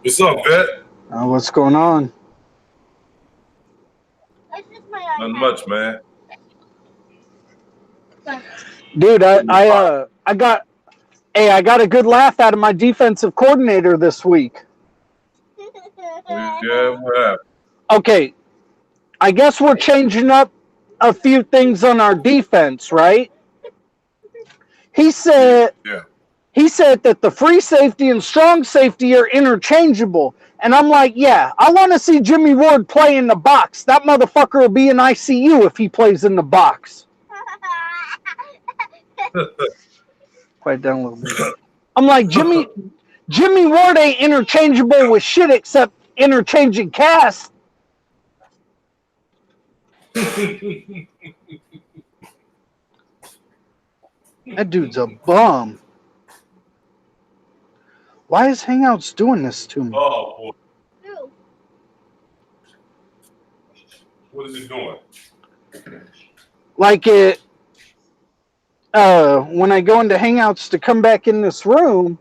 What's up, Vet? What's going on? Nothing much, man. Dude, I got a good laugh out of my defensive coordinator this week. Yeah, what happened? Okay, I guess we're changing up a few things on our defense, right? He said Yeah. that the free safety and strong safety are interchangeable. And I'm like, yeah, I want to see Jimmy Ward play in the box. That motherfucker will be in ICU if he plays in the box. Quiet down a little bit. I'm like, Jimmy Ward ain't interchangeable with shit except interchanging cast. That dude's a bum. Why is Hangouts doing this to me? Oh, boy. What is it doing? Like when I go into Hangouts to come back in this room,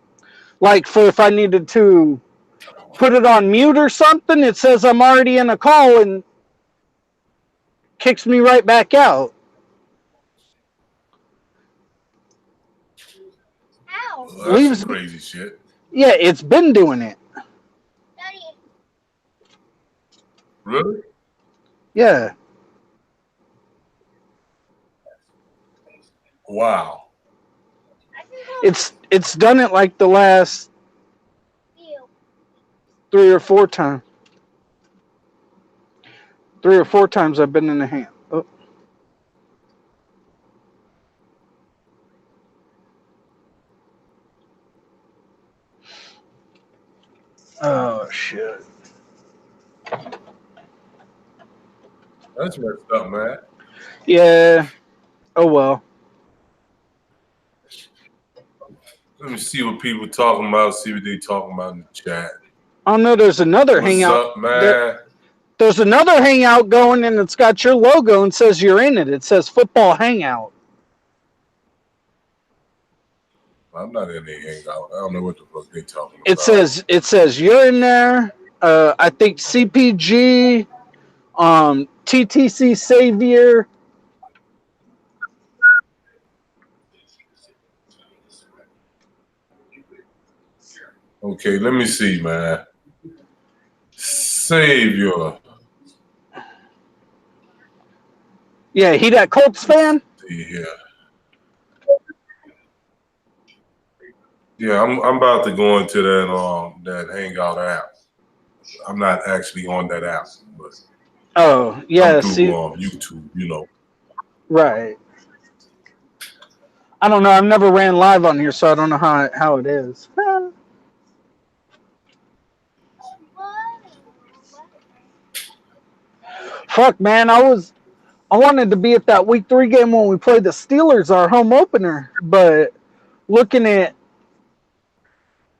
like for if I needed to put it on mute or something, it says I'm already in a call and kicks me right back out. Well, that's some crazy shit. Yeah, it's been doing it. Really? Yeah. Wow. It's done it like the last 3 or 4 times. 3 or 4 times I've been in the hand. Oh shit. That's messed up, man. Yeah. Oh well. Let me see what people talking about. See what they talking about in the chat. Oh no, there's another What's hangout. up, man? There's another hangout going and it's got your logo and says you're in it. It says football hangout. I'm not in the hangout. I don't know what the fuck they talking about. It says you're in there. I think CPG, TTC Savior. Okay, let me see, man. Savior. Yeah, he that Colts fan? Yeah. Yeah, I'm about to go into that Hangout app. I'm not actually on that app, but Oh yeah, I'm through YouTube, you know. Right. I don't know. I've never ran live on here, so I don't know how it is. Fuck, man, I wanted to be at that week 3 game when we played the Steelers, our home opener, but looking at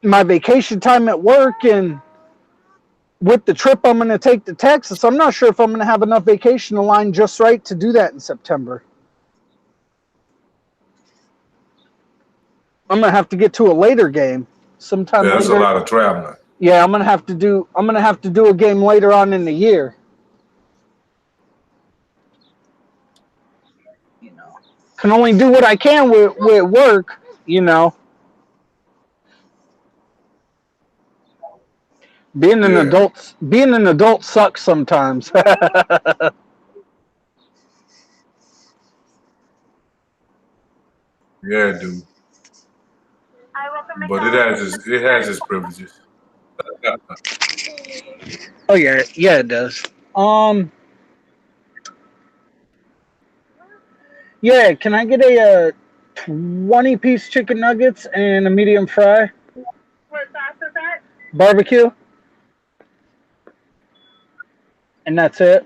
my vacation time at work and with the trip I'm going to take to Texas, I'm not sure if I'm going to have enough vacation aligned just right to do that in September. I'm going to have to get to a later game sometime Yeah, that's later. a lot of traveling. Yeah, I'm going to have to do a game later on in the year. You know, can only do what I can with work, you know. Being an adult sucks sometimes. Yeah, dude. But it has its privileges. Oh yeah, it does. Yeah, can I get a 20-piece chicken nuggets and a medium fry? What sauce is that? Barbecue. And that's it.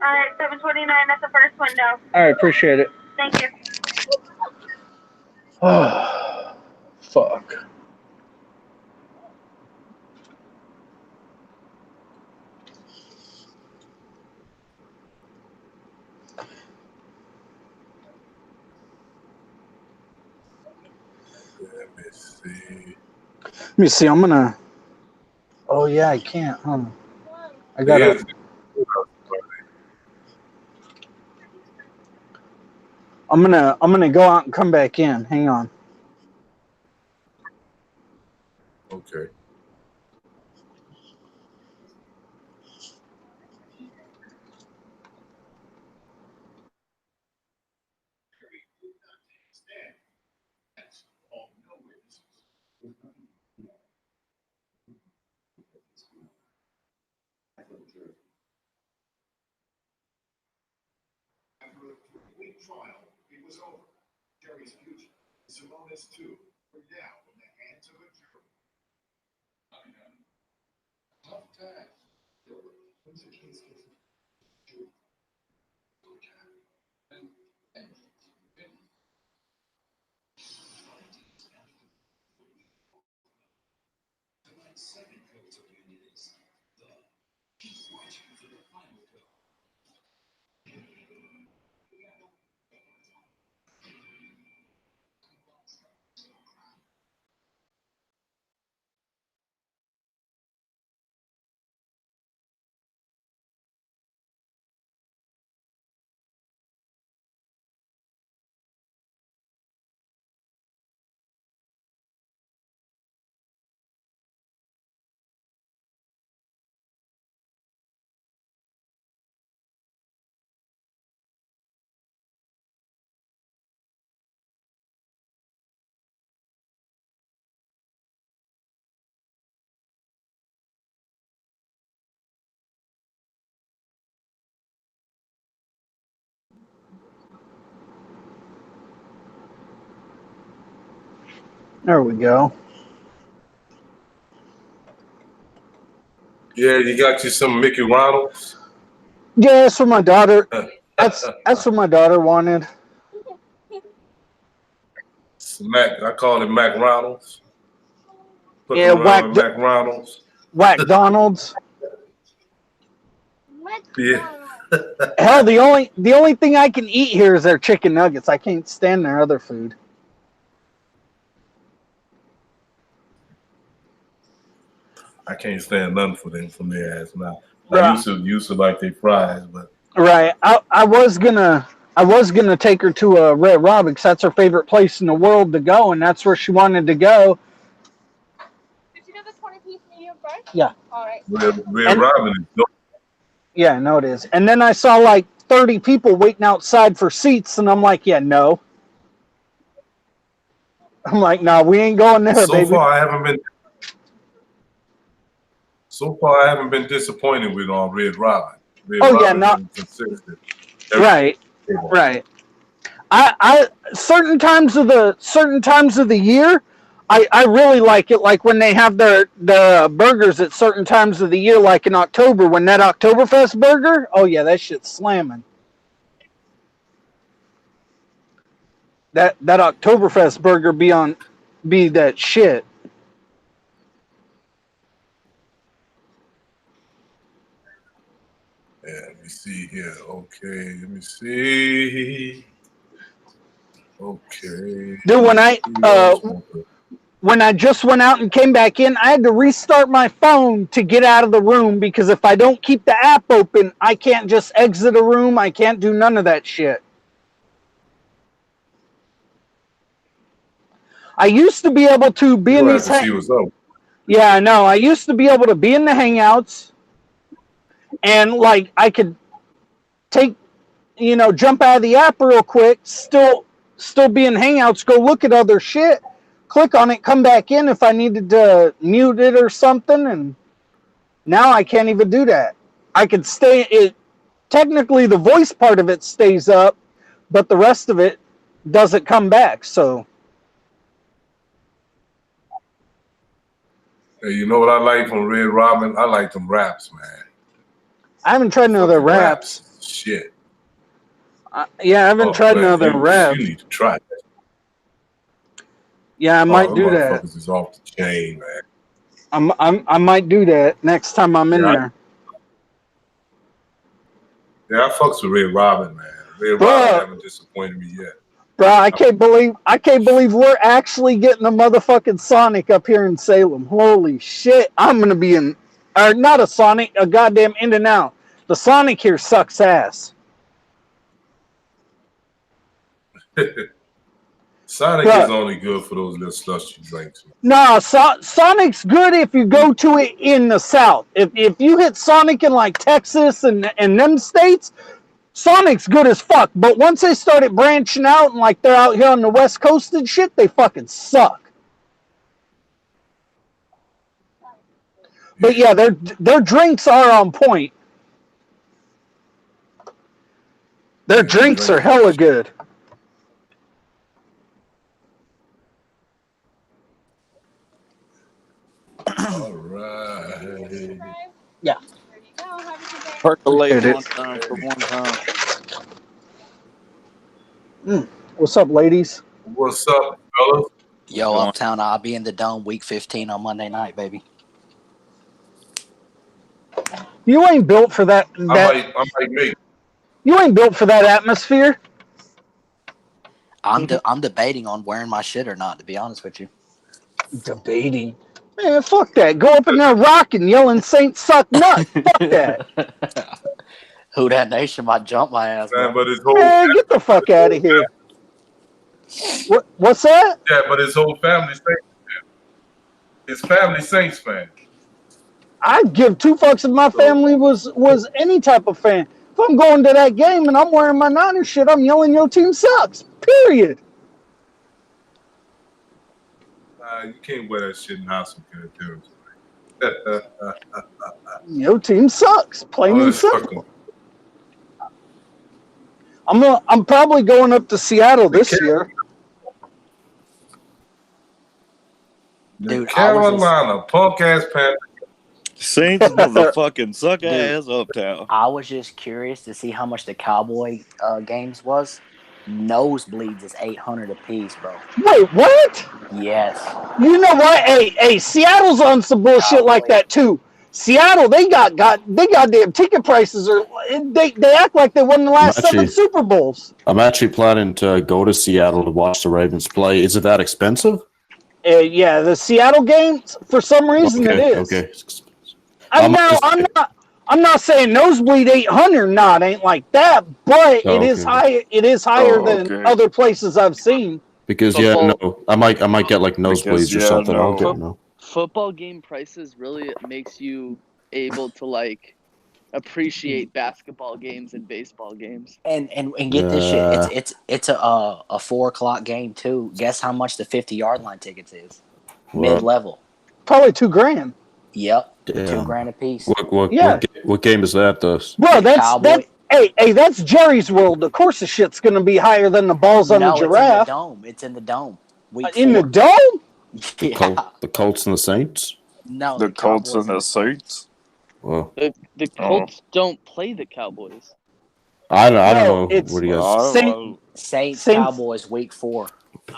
All right, 729 at the first window. All right, appreciate it. Thank you. Oh, fuck. Let me see. Let me see. I'm gonna Oh yeah, I can't. I Yeah. gotta. I'm gonna go out and come back in. Hang on. Okay. There we go. Yeah, you got you some Mickey Ronalds. Yeah, that's what my daughter. That's what my daughter wanted. Mac, I call it Mac Ronalds. Fucking Yeah, around with Mac Ronalds. whack Donald's. Yeah. Hell, the only thing I can eat here is their chicken nuggets. I can't stand their other food. I can't stand nothing from their ass now. I Bruh. used to like their fries, but Right. I was gonna take her to a Red Robin because that's her favorite place in the world to go, and that's where she wanted to go. Did you do the 20-piece medium fries? Yeah. All right. Red And Robin is dope. yeah, I know it is. And then I saw like 30 people waiting outside for seats, and I'm like, yeah, no. I'm like, no, we ain't going there, So baby. far, I haven't been disappointed with Red Robin. Red Oh yeah, Robin not been consistent. Every right, table. right. I certain times of the year, I really like it. Like when they have the burgers at certain times of the year, like in October when that Oktoberfest burger. Oh yeah, that shit's slamming. That Oktoberfest burger be that shit. Yeah, let me see here. Okay, let me see. Okay, Dude, let when me I see. I just want to. when I just went out and came back in, I had to restart my phone to get out of the room because if I don't keep the app open, I can't just exit a room. I can't do none of that shit. I used to be able to be You in gonna have these. to see what's up. Yeah, I know. I used to be able to be in the Hangouts and like I could take, jump out of the app real quick, still be in Hangouts, go look at other shit, click on it, come back in if I needed to mute it or something, and now I can't even do that. I could stay it technically the voice part of it stays up, but the rest of it doesn't come back. So Hey, you know what I like from Red Robin? I like them raps, man. I haven't tried none of their Fucking raps. raps, shit. Yeah, I haven't Oh tried none man, of their you raps. need to try that. Yeah, I Oh, might them do that. motherfuckers is off the chain, man. I might do that next time I'm in Yeah, there. yeah, I fucks with Red Robin, man. Red Robin Bro, haven't disappointed me yet. bro, I can't believe we're actually getting a motherfucking Sonic up here in Salem. Holy shit. I'm gonna be in or not a Sonic, a goddamn In-N-Out. The Sonic here sucks ass. Sonic Bruh. is only good for those little slush you drink too. Nah, Sonic's good if you go to it in the South. If you hit Sonic in like Texas and them states, Sonic's good as fuck. But once they started branching out and like they're out here on the West Coast and shit, they fucking suck. But yeah, their drinks are on point. Their drinks are hella good. All right. Yeah. Percolate one time for one time. What's up, ladies? What's up, fellas? Yo, Going- Uptown, I'll be in the Dome week 15 on Monday night, baby. You ain't built for that. I might make. You ain't built for that atmosphere. I'm debating on wearing my shit or not, to be honest with you. Debating. Man, fuck that. Go up in there rocking, yelling Saints suck nuts. Fuck that. Who that nation might jump my ass, Man, bro. but his whole Man, get the fuck out of here. What's that? yeah, but his whole family Saints fan. His family Saints fan. I'd give two fucks if my family was any type of fan. If I'm going to that game and I'm wearing my Niners shit, I'm yelling your team sucks. Period. You can't wear that shit in house with good too. Your team sucks. Plain and simple. I'm probably going up to Seattle this year. Dude, Carolina, punk ass Panthers. Saints motherfucking suck ass Uptown. I was just curious to see how much the Cowboy games was. Nosebleeds is $800 a piece, bro. Wait, what? Yes. You know what? Hey, Seattle's on some bullshit like that too. Seattle, they got goddamn ticket prices are they act like they won the last seven Super Bowls. I'm actually planning to go to Seattle to watch the Ravens play. Is it that expensive? Yeah, the Seattle games for some reason it is. Okay. I'm not saying nosebleed 800. Not ain't like that, but it is high. It is higher than other places I've seen. Because I might get like nosebleeds or something. I'll get no. Football game prices really makes you able to like appreciate basketball games and baseball games. And get this shit. It's a 4:00 game too. Guess how much the 50-yard line tickets is? Mid-level. Probably $2,000. Yep. Damn. $2,000 a piece. What game is that though? Bro, that's Jerry's World. Of course the shit's gonna be higher than the balls on the giraffe. It's in the dome. In the dome? The Colts and the Saints? No. The Colts and the Saints? Well, The Colts don't play the Cowboys. I don't know. What do you guys? Saints Cowboys week 4.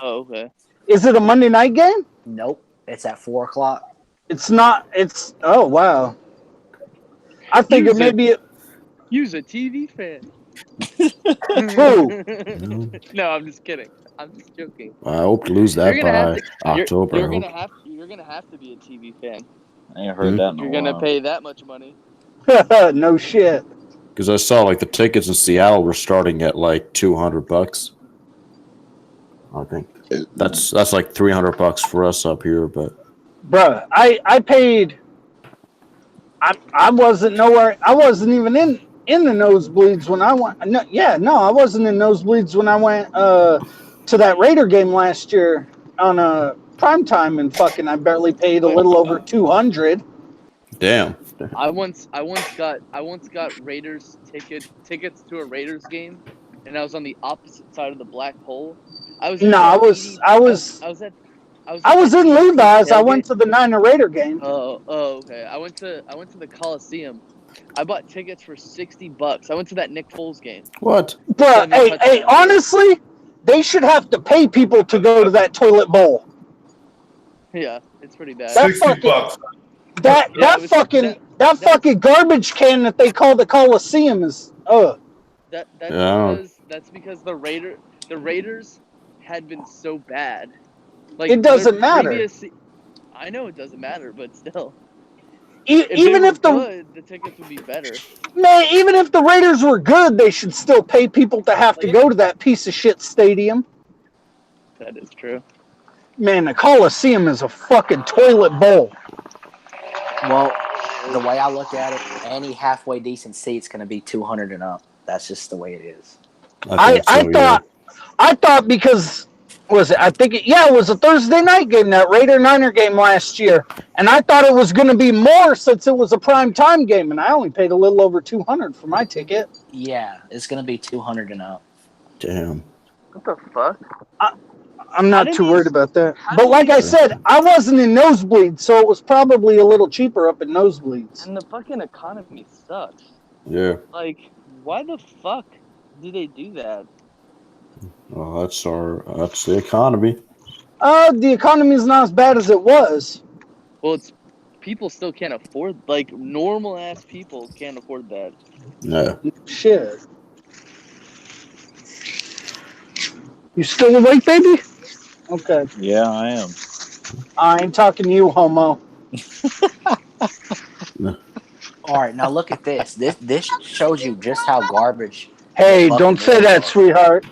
Oh, okay. Is it a Monday night game? Nope. It's at 4:00. It's not. It's wow. I think Use a TV fan. Who? No, I'm just kidding. I'm just joking. I hope to lose that by October. You're gonna have to be a TV fan. I ain't heard that in a You're while. gonna pay that much money. No shit. Because I saw like the tickets in Seattle were starting at like $200. I think that's like $300 for us up here, but. Bruh, I paid. I wasn't nowhere. I wasn't even in the nosebleeds when I went. I wasn't in nosebleeds when I went to that Raider game last year on a prime time, and fucking I barely paid a little over $200. Damn. I once got Raiders tickets to a Raiders game, and I was on the opposite side of the black hole. I was in Levi's. I went to the Niner Raider game. Oh, okay. I went to the Coliseum. I bought tickets for $60. I went to that Nick Foles game. What? Bruh, hey, honestly, they should have to pay people to go to that toilet bowl. Yeah, it's pretty bad. $60. That fucking garbage can that they call the Coliseum is That's because the Raiders had been so bad. Like it doesn't matter. I know it doesn't matter, but still. even they if were good, the tickets would be better. man, even if the Raiders were good, they should still pay people to have to go to that piece of shit stadium. That is true. Man, the Coliseum is a fucking toilet bowl. Well, the way I look at it, any halfway decent seat's going to be 200 and up. That's just the way it is. I thought because it was a Thursday night game, that Raider Niner game last year, and I thought it was going to be more since it was a prime time game, and I only paid a little over 200 for my ticket. Yeah, it's going to be 200 and up. Damn. What the fuck? I'm not too worried about that. But like I said, I wasn't in nosebleed, so it was probably a little cheaper up in nosebleeds. And the fucking economy sucks. Yeah. Like, why the fuck do they do that? Well, that's the economy. The economy is not as bad as it was. Well, it's people still can't afford, like, normal ass people can't afford that. No. Shit. You still awake, baby? Okay. Yeah, I am. I ain't talking to you, homo. All right, now look at this. This shows you just how garbage. Hey, don't say that, sweetheart.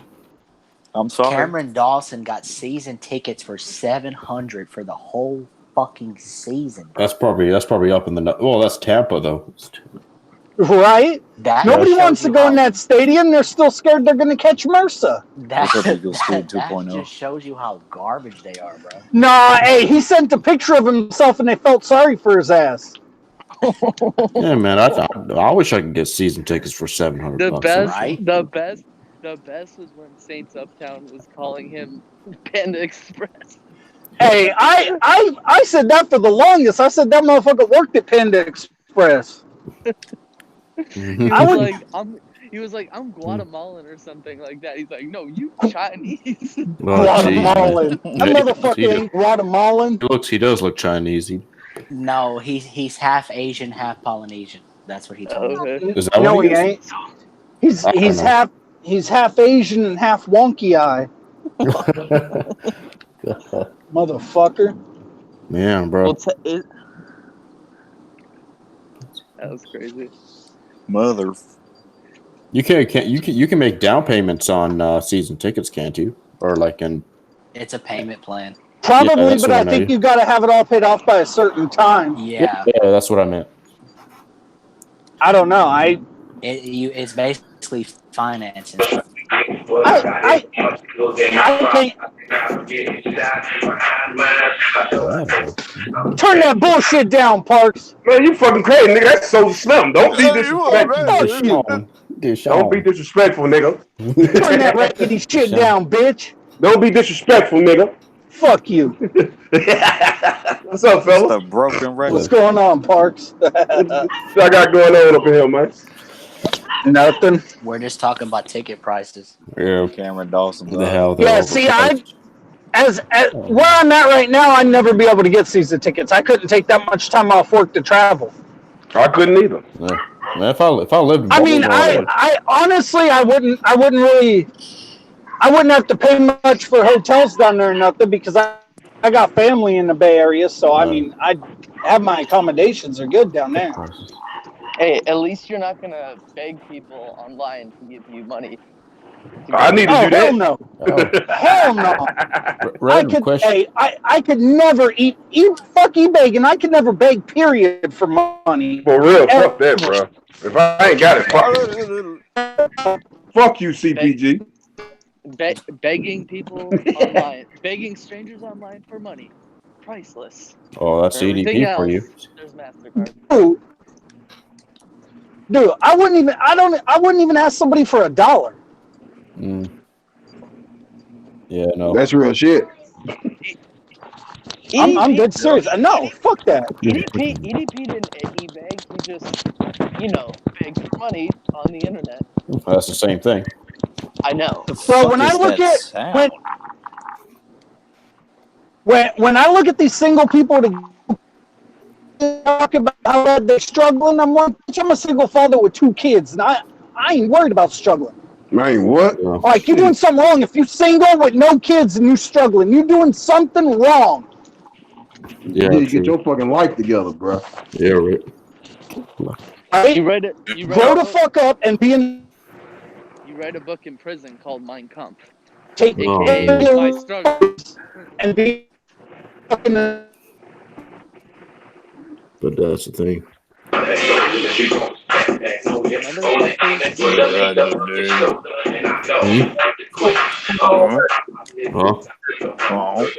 I'm sorry. Cameron Dawson got season tickets for $700 for the whole fucking season. That's probably up in the. Well, that's Tampa though. Right? Nobody shows wants to you go how- in that stadium. They're still scared they're going to catch MRSA. That, What's up, Eagle Speed that 2.0? just shows you how garbage they are, bro. Nah, hey, he sent a picture of himself and they felt sorry for his ass. Yeah, man. I wish I could get season tickets for $700. The best, right? the best was when Saints Uptown was calling him Panda Express. Hey, I said that for the longest. I said that motherfucker worked at Panda Express. He I was would- like, he was like, I'm Guatemalan or something like that. He's like, no, you Chinese. Guatemalan. That Yeah, motherfucker he ain't Guatemalan. He does look Chinese. No, he's half Asian, half Polynesian. That's what he told me. Okay. Is that No, what he ain't. He's I don't know. he's half Asian and half wonky eye. Motherfucker. Man, bro. Well, that was crazy. Mother. You can make down payments on season tickets, can't you? Or like in. It's a payment plan. Probably, Yeah, that's but what I I think know. you got to have it all paid off by a certain time. Yeah, Yeah, that's what I meant. I don't know. it's basically financing. I can't turn that bullshit down, Parks. Man, you fucking crazy, nigga. That's so slim. Don't be disrespectful. Fuck you. Don't be disrespectful, nigga. Turn that raggedy shit down, bitch. Don't be disrespectful, nigga. Fuck you. What's up, It's fella? the broken record. What's going on, Parks? What I got going on up in here, man? Nothing. We're just talking about ticket prices. Yeah. Cameron Dawson. The hell. Yeah, see, as where I'm at right now, I'd never be able to get season tickets. I couldn't take that much time off work to travel. I couldn't either. Yeah. Man, if I lived in I mean, Baltimore, I honestly, I wouldn't have to pay much for hotels down there or nothing because I got family in the Bay Area, so I mean, I have my accommodations are good down there. Hey, at least you're not gonna beg people online to give you money. I need to Oh, do hell that. no. Hell no. Random question. I could never eat fuck begging. I could never beg, period, for money. For real, fuck that, bro. If I ain't got it, fuck you, CPG. Begging people online, begging strangers online for money, priceless. Oh, that's For everything EDP for you. else, there's MasterCard. Dude, I wouldn't even ask somebody for $1. Mm. Yeah, no. That's real shit. I'm dead serious. No, fuck that. EDP didn't e-beg. He just, begged for money on the internet. That's the same thing. I know. So when I look at when I look at these single people to talk about how bad they're struggling, I'm like, I'm a single father with 2 kids, and I ain't worried about struggling. Man, what? Like, you're doing something wrong. If you're single with no kids and you're struggling, you're doing something wrong. Yeah, You need to true. get your fucking life together, bro. Yeah, right. Right? You write it. You write Grow a the book. fuck up and be in. You write a book in prison called Mein Kampf, Take Oh, aka man. My Struggle. and be fucking. But that's the thing. Huh? Huh? Oh.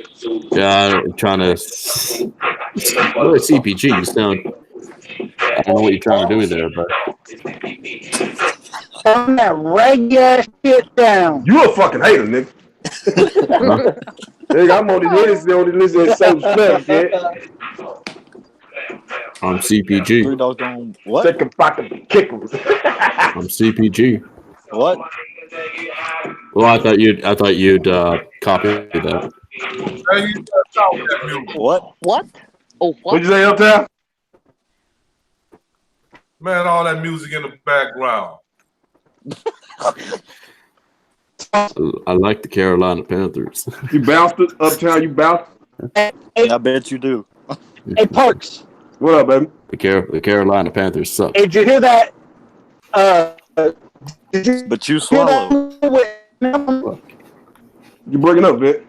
Yeah, I'm trying to. Really, CPG. You sound. I don't know what you're trying to do there, but Turn that raggy ass shit down. You a fucking hater, nigga. Nigga, I'm on this self-stuff shit. I'm CPG. 3 dogs on what? Second fucking kickers. I'm CPG. What? Well, I thought you'd copy that. Hey, you gotta stop that music. What? What? Oh, what? What'd you say, Uptown? Man, all that music in the background. I like the Carolina Panthers. You bounced it, Uptown. You bounced. I bet you do. Hey, Parks. What up, baby? The Carolina Panthers suck. Hey, did you hear that? Did you But you hear swallow. that? You breaking up, Vic?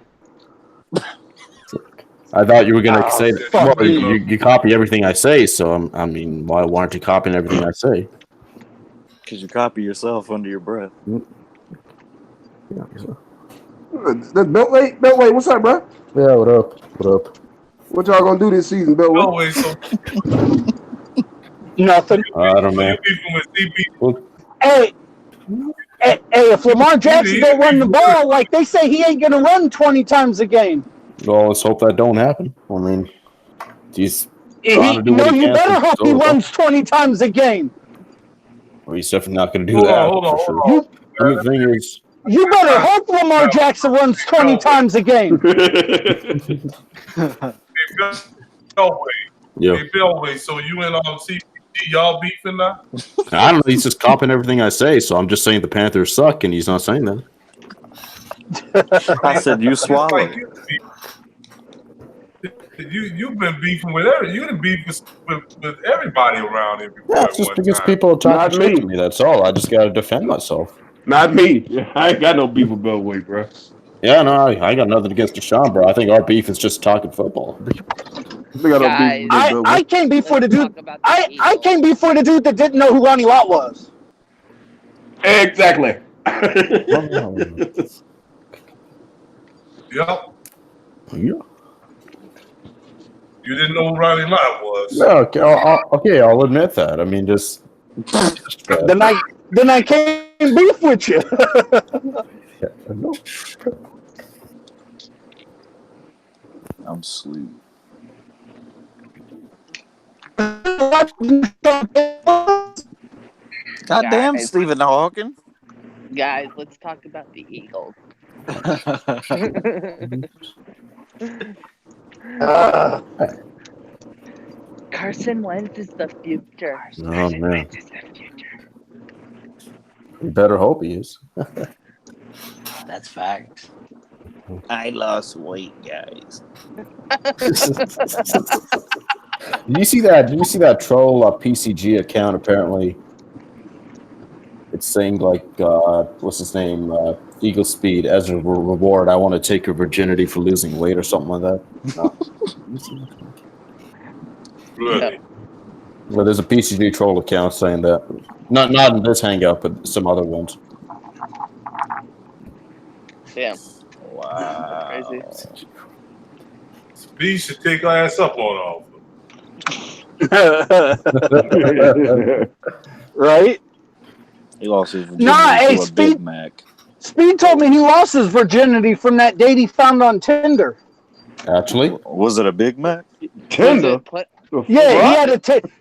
I thought you were gonna say that. fuck Well, you. you copy everything I say, so I mean, why aren't you copying everything I say? Because you copy yourself under your breath. Yeah. That's Beltway, what's up, bro? Yeah. What up? What up? What y'all gonna do this season, No Beltway? way, so Nothing. I don't know. you beefing with CP. Hey, if Lamar Jackson don't run the ball, like they say, he ain't gonna run 20 times a game. Well, let's hope that don't happen. I mean, he's You trying to do what he can better for hope he Minnesota. runs 20 times a game. Well, he's definitely not going to do Hold that. on, hold on, for sure. hold on. I mean, the thing is, You better hope Lamar Jackson runs 20 times a game. Hey, Beltway. yeah, Hey, Beltway, so you and CP, y'all beefing now? I don't know. He's just copying everything I say, so I'm just saying the Panthers suck, and he's not saying that. I said you swallow. Like you've been beefing with you've been beefing with everybody around here before Yeah, at it's just one because time. people are Not talking shit me. to me. That's all. I just got to defend myself. Not me. I ain't got no beef with Beltway, bro. Yeah, no, I got nothing against Deshaun, bro. I think our beef is just talking football. I got no Guys. beef with Beltway. I can't be for the Let's dude. talk about the I Eagles. can't be for the dude that didn't know who Ronnie Lott was. Exactly. Yep. Yeah. You didn't know who Ronnie Lott was. Yeah, okay, I'll admit that. I mean, just Then I can't beef with you. no. I'm asleep. Goddamn, Guys. Stephen Hawking. Guys, let's talk about the Eagles. Carson Wentz is the future. Oh man, you better hope he is. That's facts. I lost weight, guys. Did you see that? Did you see that troll PCG account? Apparently, it's saying like, what's his name? Eagle Speed as a reward. I want to take your virginity for losing weight or something like that. No. Really? Well, there's a PCG troll account saying that. Not in this hangout, but some other ones. Damn. Wow. Crazy. B should take our ass up on offer. Right? He lost his virginity Nah, hey, to a Speed- Big Mac. Speed told me he lost his virginity from that date he found on Tinder. Actually, Was it a Big Mac? Tinder? Yeah,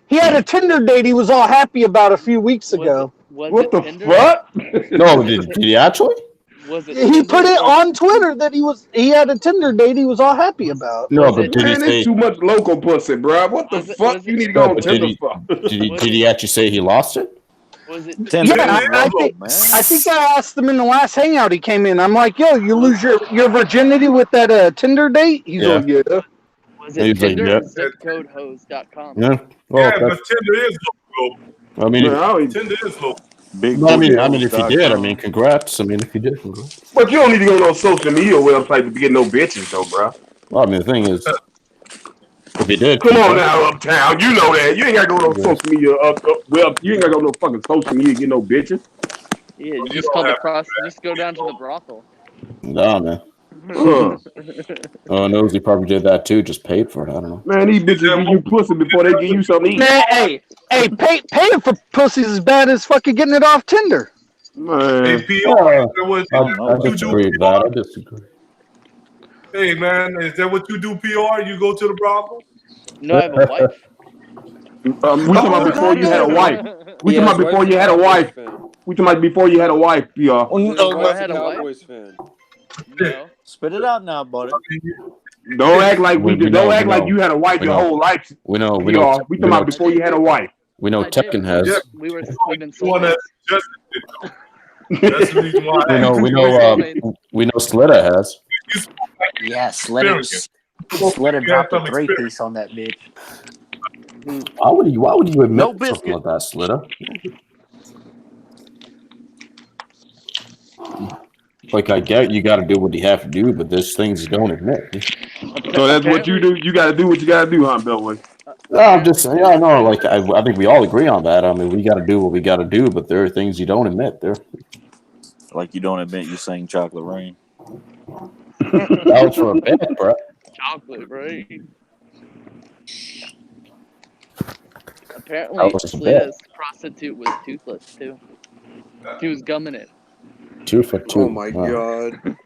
he had a Tinder date he was all happy about a few weeks ago. What the Tinder? fuck? no, did he actually? Was it He Tinder put it or- on Twitter that he had a Tinder date he was all happy about. No, Was but it- did he Man, say? it's too much local pussy, bro. What the Was it- fuck was you it- need to go No, on but Tinder did for? Did he actually say he lost it? Was it Tinder Yeah, is I local, think- man. I think I asked him in the last hangout he came in. I'm like, yo, you lose your virginity with that Tinder date? He's Yeah. like, yeah. Was He's it like, Tinder yeah. or zipcodehose.com? Yeah. Well, Yeah, but Tinder is local. I mean, Man, I don't even- Tinder is local. Big I mean, booty if you did, I mean, congrats. I mean, if you did, congrats. but you don't need to go on no social media website to get no bitches though, bro. Well, I mean, the thing is, if you did, Come on congrats. now, Uptown. You know that. You ain't gotta go on no Yeah. social media. Well, you ain't gotta go on no fucking social media to get no bitches. Yeah, you You just don't call the have cross. Just go down to the brothel. Nah, man. Uh, Oh, knows he probably did that too. Just paid for it. I don't know. man, these bitches give you pussy before they give you something to eat. Man, hey, paying for pussies is bad as fucking getting it off Tinder. Man, PR. I disagree with that. I disagree. Hey man, is that what you do? PR? You go to the brothel? No, I have a wife. we talking about before you had a wife. We talking about before you had a wife. We talking about before you had a wife, PR. Before I had a wife. No. Spit it out now, buddy. Don't act like We don't know, act we like know. you had a wife We your know. whole life. We know. We talking about before you had a wife. We know I did. Tekken has. Yeah. We've been One soulmates. that that's the reason why. We know Slitta has. Yeah, Slitter dropped a 3-piece on that bitch. Why would you admit No something biscuit. like that, Slitta? Like, I get you got to do what you have to do, but there's things you don't admit. So that's what you do. You got to do what you got to do, huh, Bellway? No, I'm just saying. Yeah, no, like I think we all agree on that. I mean, we got to do what we got to do, but there are things you don't admit. There. Like you don't admit you sang Chocolate Rain. That was for a bit, bro. Chocolate, right? Apparently, That was a bit. Slitta's prostitute was toothless too. She was gumming it. 2 for 2. Oh my god.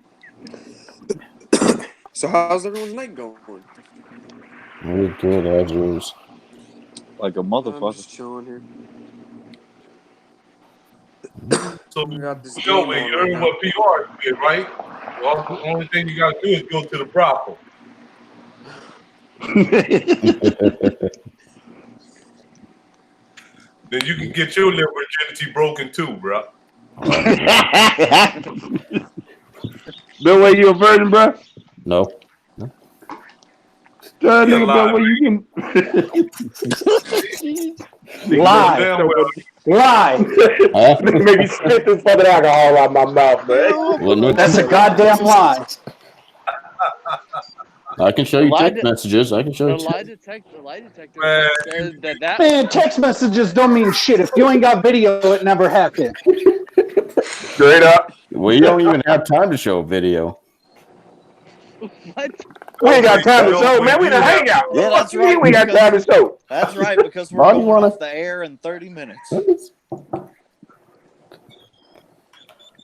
So how's everyone's night going? Very good as yours. Like a I'm motherfucker. just chilling here. So I got this yo, game man, on you right heard now. what PR did, right? Well, the only thing you gotta do is go to the brothel. Then you can get your little virginity broken too, bro. Bellway, you a virgin, bro? No. Nigga, Bellway, you can. Lie. Damn well. Lie. Nigga made me spit this fucking alcohol out my mouth, man. Well, no, That's a goddamn lie. I can show you text messages. I can show The you. lie detector Man. says that Man, text messages don't mean shit. If you ain't got video, it never happened. Straight up. We don't even have time to show video. What? We ain't got time to show, man. We done hang out. Yeah, What that's you mean right. we got time to show? That's right, because we're Why do going you wanna- off the air in 30 minutes.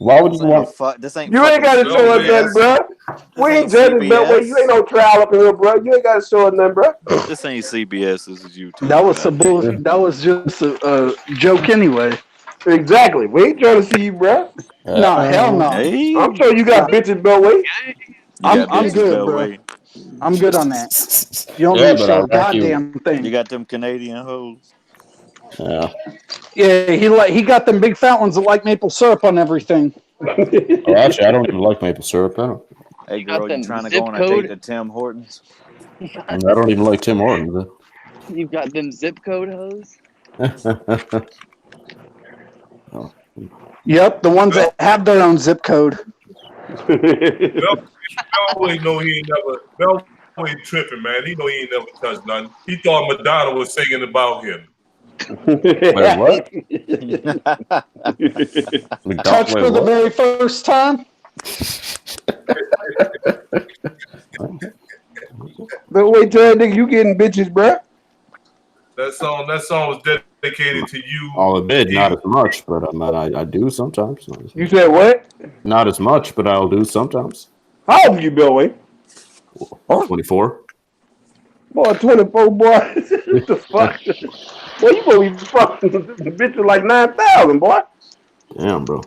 Why would you want? This ain't You ain't got to show us nothing, bro. We ain't judging Beltway. You ain't no trial up in here, bro. You ain't got to show us nothing, bro. This ain't CBS. This is YouTube. That was some bullshit. That was just a joke anyway. Exactly. We ain't trying to see you, bro. No, hell no. Hey, I'm sure you got bitches, Beltway. I'm good, bro. I'm good on that. You don't need to show a goddamn thing. You got them Canadian hoes. Yeah. Yeah, he got them big fat ones that like maple syrup on everything. Oh, actually, I don't even like maple syrup. I don't. Hey, girl, you trying to zip go on a code? date to Tim Hortons? I don't even like Tim Hortons. You've got them zip code hoes. Oh. Yep, the ones that have their own zip code. Beltway know he ain't never. Beltway tripping, man. He know he ain't never touched nothing. He thought Madonna was singing about him. Wait, what? Touch for the very first time. But wait till that nigga, you getting bitches, bro. That song was dedicated to you. I'll admit, not as much, but I do sometimes. You said what? Not as much, but I'll do sometimes. How old are you, Beltway? 24. Boy, 24, boy. What the fuck? Boy, you gonna be fucking the bitch with like 9,000, boy. Damn, bro.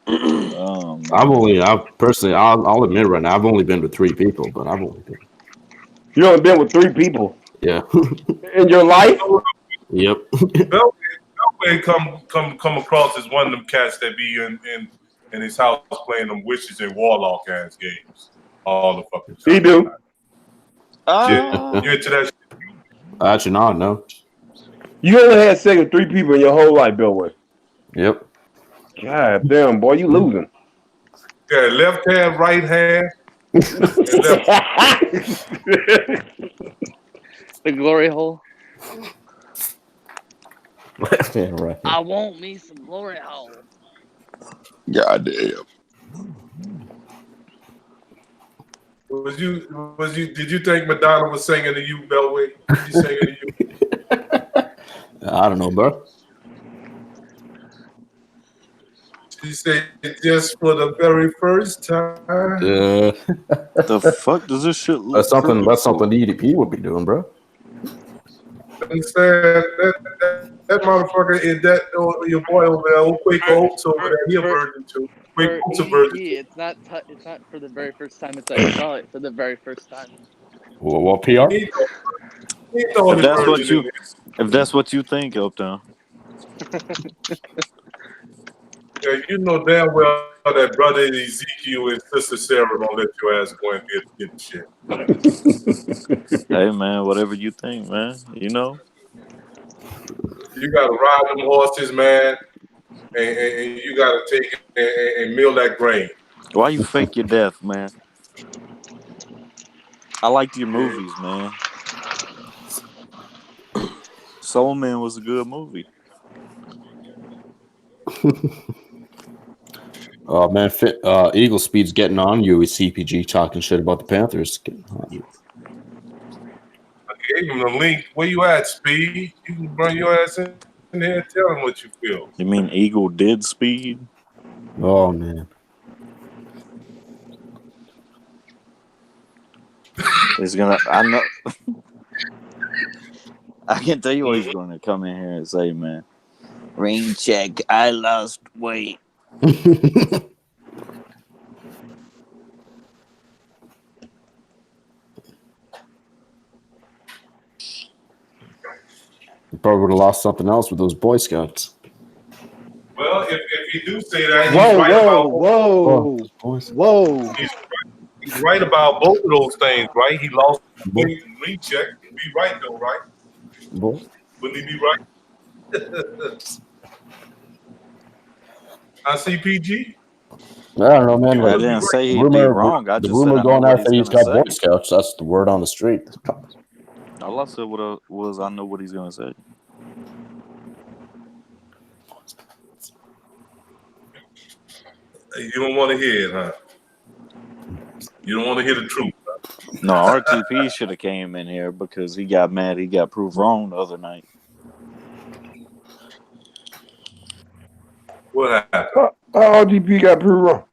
Oh, I'll admit right now, I've only been with 3 people, but I've only been. You only been with 3 people Yeah. in your life? Yep. Beltway come across as one of them cats that be in his house playing them witches and warlock ass games all the fucking time. He do. You into that? Actually, no. You only had sex with 3 people in your whole life, Billway. Yep. God damn, boy, you losing. Yeah, left hand, right hand, and left. The glory hole. Yeah, right. I want me some glory hole. God damn. Did you think Madonna was singing to you, Bellway? Was she singing to you? I don't know, bro. She said just for the very first time. The fuck does this shit look? That's something he would be doing, bro. I'm saying that motherfucker is that your boy over there, Quaker Oats over there. He a virgin too. Quaker Oats a virgin. It's not for the very first time. It's I saw it for the very first time. Well, what PR? If that's what you think, Uptown. Yeah, you know damn well that brother Ezekiel and sister Sarah don't let your ass go and get shit. Hey man, whatever you think, man. You know. You gotta ride them horses, man, and you gotta take it and mill that grain. Why you fake your death, man? I liked your movies, man. Soul Man was a good movie. Oh man, Eagle Speed's getting on you with CPG talking shit about the Panthers. Getting on you. I gave him the link. Where you at, Speed? You can bring your ass in here and tell him what you feel. You mean Eagle did Speed? Oh man. He's gonna. I know. I can tell you what he's going to come in here and say, man. Rain check. I lost weight. You probably would have lost something else with those Boy Scouts. Well, if you do say that, he's right about both of those things, right? He lost weight and recheck. He'd be right though, right? Both. Wouldn't he be right? CPG? I don't know, man. I didn't say he'd be wrong. I the just rumor said going out that he's got say. Boy Scouts. That's the word on the street. All I said was I know what he's going to say. You don't want to hear it, huh? You don't want to hear the truth. Huh? No, RTP should have came in here because he got mad. He got proved wrong the other night. What happened? How RTP got proved wrong?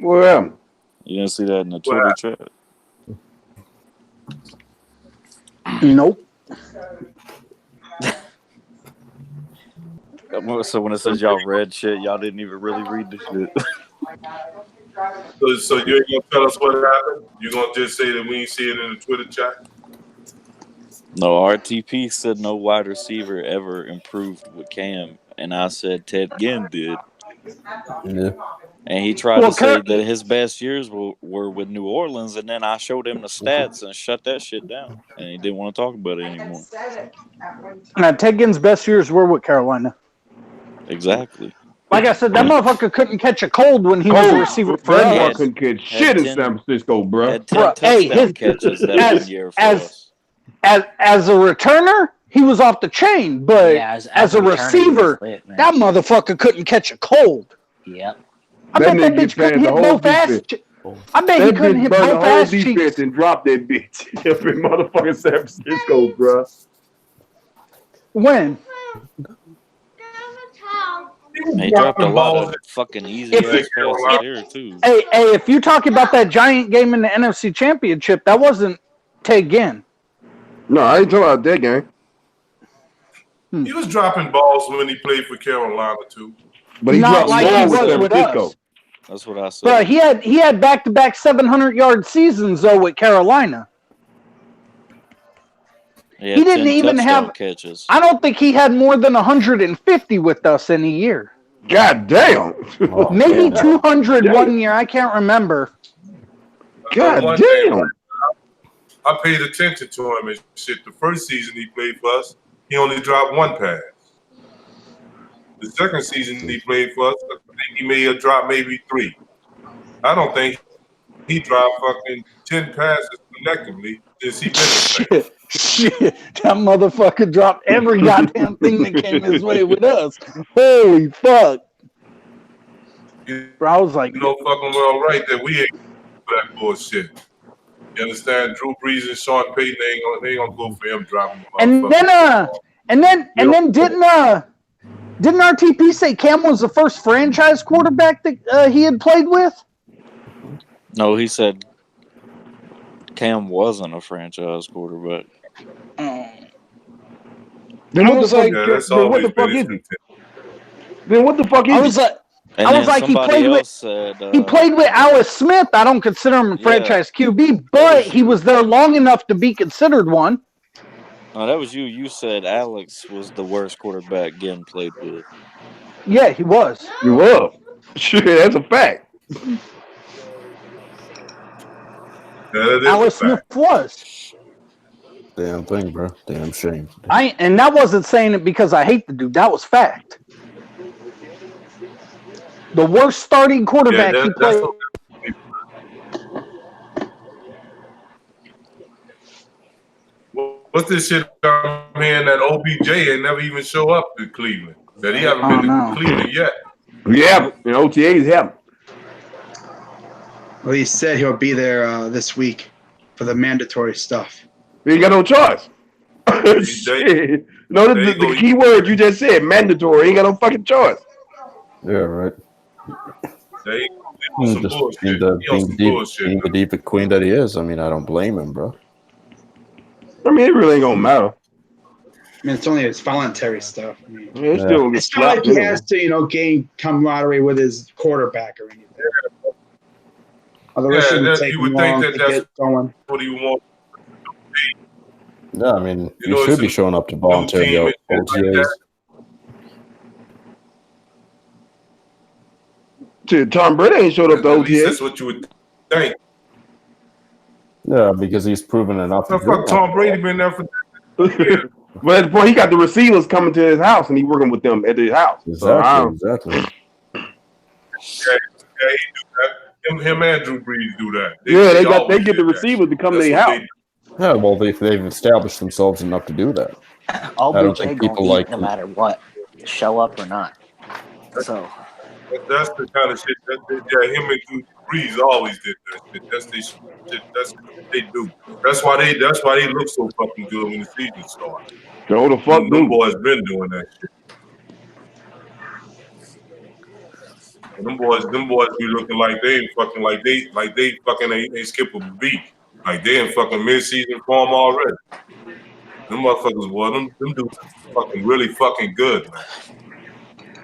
What happened? You didn't see that in the Twitter chat? Nope. So when it says y'all read shit, y'all didn't even really read the shit. So you ain't gonna tell us what happened? You gonna just say that we ain't see it in the Twitter chat? No, RTP said no wide receiver ever improved with Cam, and I said Ted Ginn did. Yeah. And he tried to say that his best years were with New Orleans, and then I showed him the stats and shut that shit down, and he didn't want to talk about it anymore. Ted Ginn's best years were with Carolina. Exactly. Like I said, that motherfucker couldn't catch a cold when he was a receiver for us. That couldn't catch shit in San Francisco, bro. Had 10 touchdown catches that 1 year for us. As a returner, he was off the chain, but as a receiver, that motherfucker couldn't catch a cold. Yep. I bet that bitch couldn't hit both ass cheeks. I bet he couldn't hit both ass cheeks. And drop that bitch up in motherfucking San Francisco, bro. When? He dropped a lot of fucking easy ass passes there too. Hey, if you talk about that giant game in the NFC Championship, that wasn't Ted Ginn. No, I ain't talking about that game. He was dropping balls when he played for Carolina too. But he not dropped like more he with was San with Francisco. us. That's what I said. But he had back-to-back 700-yard seasons though with Carolina. He didn't even have catches. I don't think he had more than 150 with us in a year. God damn. Maybe 200 1 year. I can't remember. God damn. I paid attention to him and shit. The first season he played for us, he only dropped 1 pass. The second season he played for us, I think he may have dropped maybe 3. I don't think he dropped fucking 10 passes collectively since he been the Shit, that motherfucker dropped every goddamn thing that came his way with us. Holy fuck. Bro, I was like, you know fucking well right that we ain't for that bullshit. You understand? Drew Brees and Sean Payton they ain't gonna go for him dropping. And then didn't RTP say Cam was the first franchise quarterback that he had played with? No, he said Cam wasn't a franchise quarterback. Then what the fuck? Then what the fuck is he? Then what the fuck is he? I was like, he played with Alice Smith. I don't consider him a franchise QB, but he was there long enough to be considered one. No, that was you. You said Alex was the worst quarterback Ginn played with. Yeah, he was. He was. Shit, that's a fact. Alice Smith was. Damn thing, bro. Damn shame. And that wasn't saying it because I hate the dude. That was fact. The worst starting quarterback he played. What's this shit I'm hearing that OBJ ain't never even show up in Cleveland? That he haven't been to Cleveland yet. Yeah, and OTAs have. Well, he said he'll be there this week for the mandatory stuff. He ain't got no choice. Shit. No, the key word you just said, mandatory. He ain't got no fucking choice. Yeah, right. They Being the deep queen that he is, I mean, I don't blame him, bro. I mean, it really ain't gonna matter. I mean, it's only his voluntary stuff. I mean, it's still it's not like he has to, gain camaraderie with his quarterback or anything. Otherwise, you would think that that's going. What do you want? Yeah, I mean, you should be showing up to voluntary OTAs. Tom Brady ain't showed up to OTAs. That's what you would think. Yeah, because he's proven enough. Fuck Tom Brady been there for. But at the point, he got the receivers coming to his house, and he working with them at his house. Exactly. Yeah, he do that. Him and Drew Brees do that. They get the receivers to come to their house. Yeah, well, they've established themselves enough to do that. OBJ gonna eat no matter what, show up or not. So that's the kind of shit that him and Drew Brees always did that shit. That's the shit. That's what they do. That's why they look so fucking good when the season starts. Go the fuck, them boys been doing that shit. And them boys be looking like they ain't fucking they fucking ain't skip a beat. Like they in fucking mid-season form already. Them motherfuckers, boy, them dudes fucking really fucking good, man.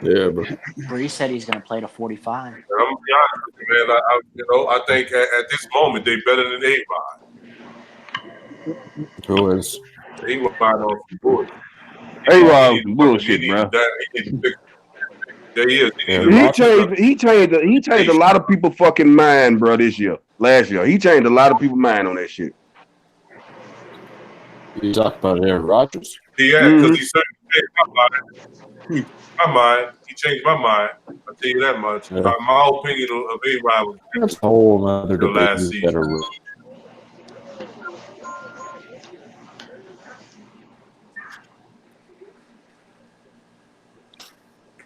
Yeah, bro. Bree said he's gonna play to 45. And I'm gonna be honest with you, man. I think at this moment they better than A-Rod. Who is? A-Rod on some bullshit. A-Rod on some bullshit, bro. He changed a lot of people fucking mind, bro. Last year, he changed a lot of people's mind on that shit. You talk about Aaron Rodgers? Yeah, because he certainly changed my mind. He changed my mind. I'll tell you that much. Yeah. My opinion of A-Rod was that's a whole other debate. Last season.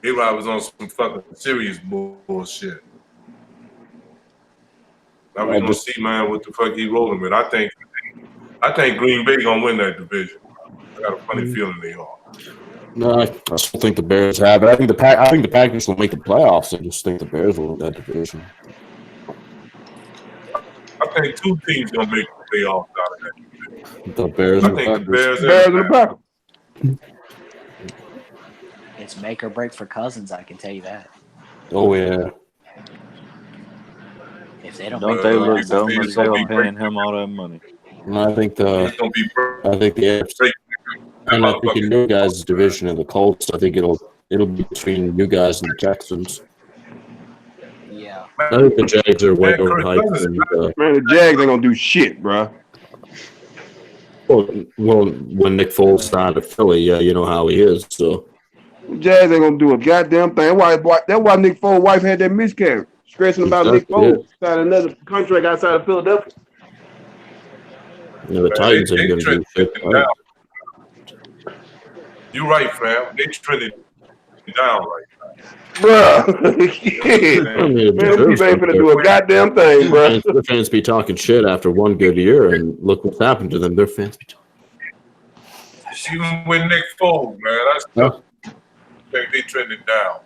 A-Rod was on some fucking serious bullshit. Now we gonna see, man, what the fuck he rolling with. I think Green Bay gonna win that division. I got a funny feeling they are. No, I still think the Bears have it. I think the Packers will make the playoffs. I just think the Bears will win that division. I think 2 teams gonna make the playoffs out of that division. The Bears. I think the Bears and the Packers. It's make or break for Cousins, I can tell you that. Oh yeah. If they don't they look dumb as hell paying him all that money? And I think the AFC, and I think in your guys' division of the Colts, I think it'll be between you guys and the Texans. Yeah. I think the Jags are way overhyped. Man, the Jags ain't gonna do shit, bro. Well, when Nick Foles signed to Philly, yeah, you know how he is. So Jazz ain't gonna do a goddamn thing. That's why Nick Foles' wife had that miscarriage, stressing about Nick exactly, yeah. Foles signing another contract outside of Philadelphia. You know, the Man, Titans they ain't gonna do shit. trending down. You right, fam. They trending down right Bruh. I mean, it Man, them deserves people ain't up finna there. do a goddamn thing, bruh. Their fans be talking shit after one good year, and look what's happened to them. Their fans be talking. Even with Nick Foles, man, I still think they trending down.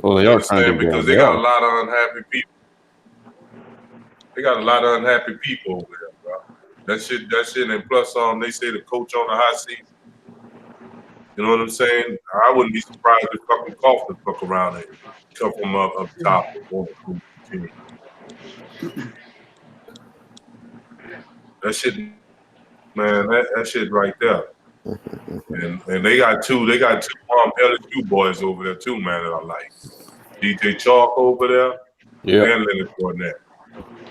Well, they You are understand? trending down. Because they got a lot of unhappy people. They got a lot of unhappy people over there, bro. That shit, and plus they say the coach on the hot seat. You know what I'm saying? I wouldn't be surprised if fucking Kaufman fuck around and come from up top. That shit, man, that shit right there. And they got two LSU boys over there too, man, that I like. DJ Chalk over there, and Leonard Fournette.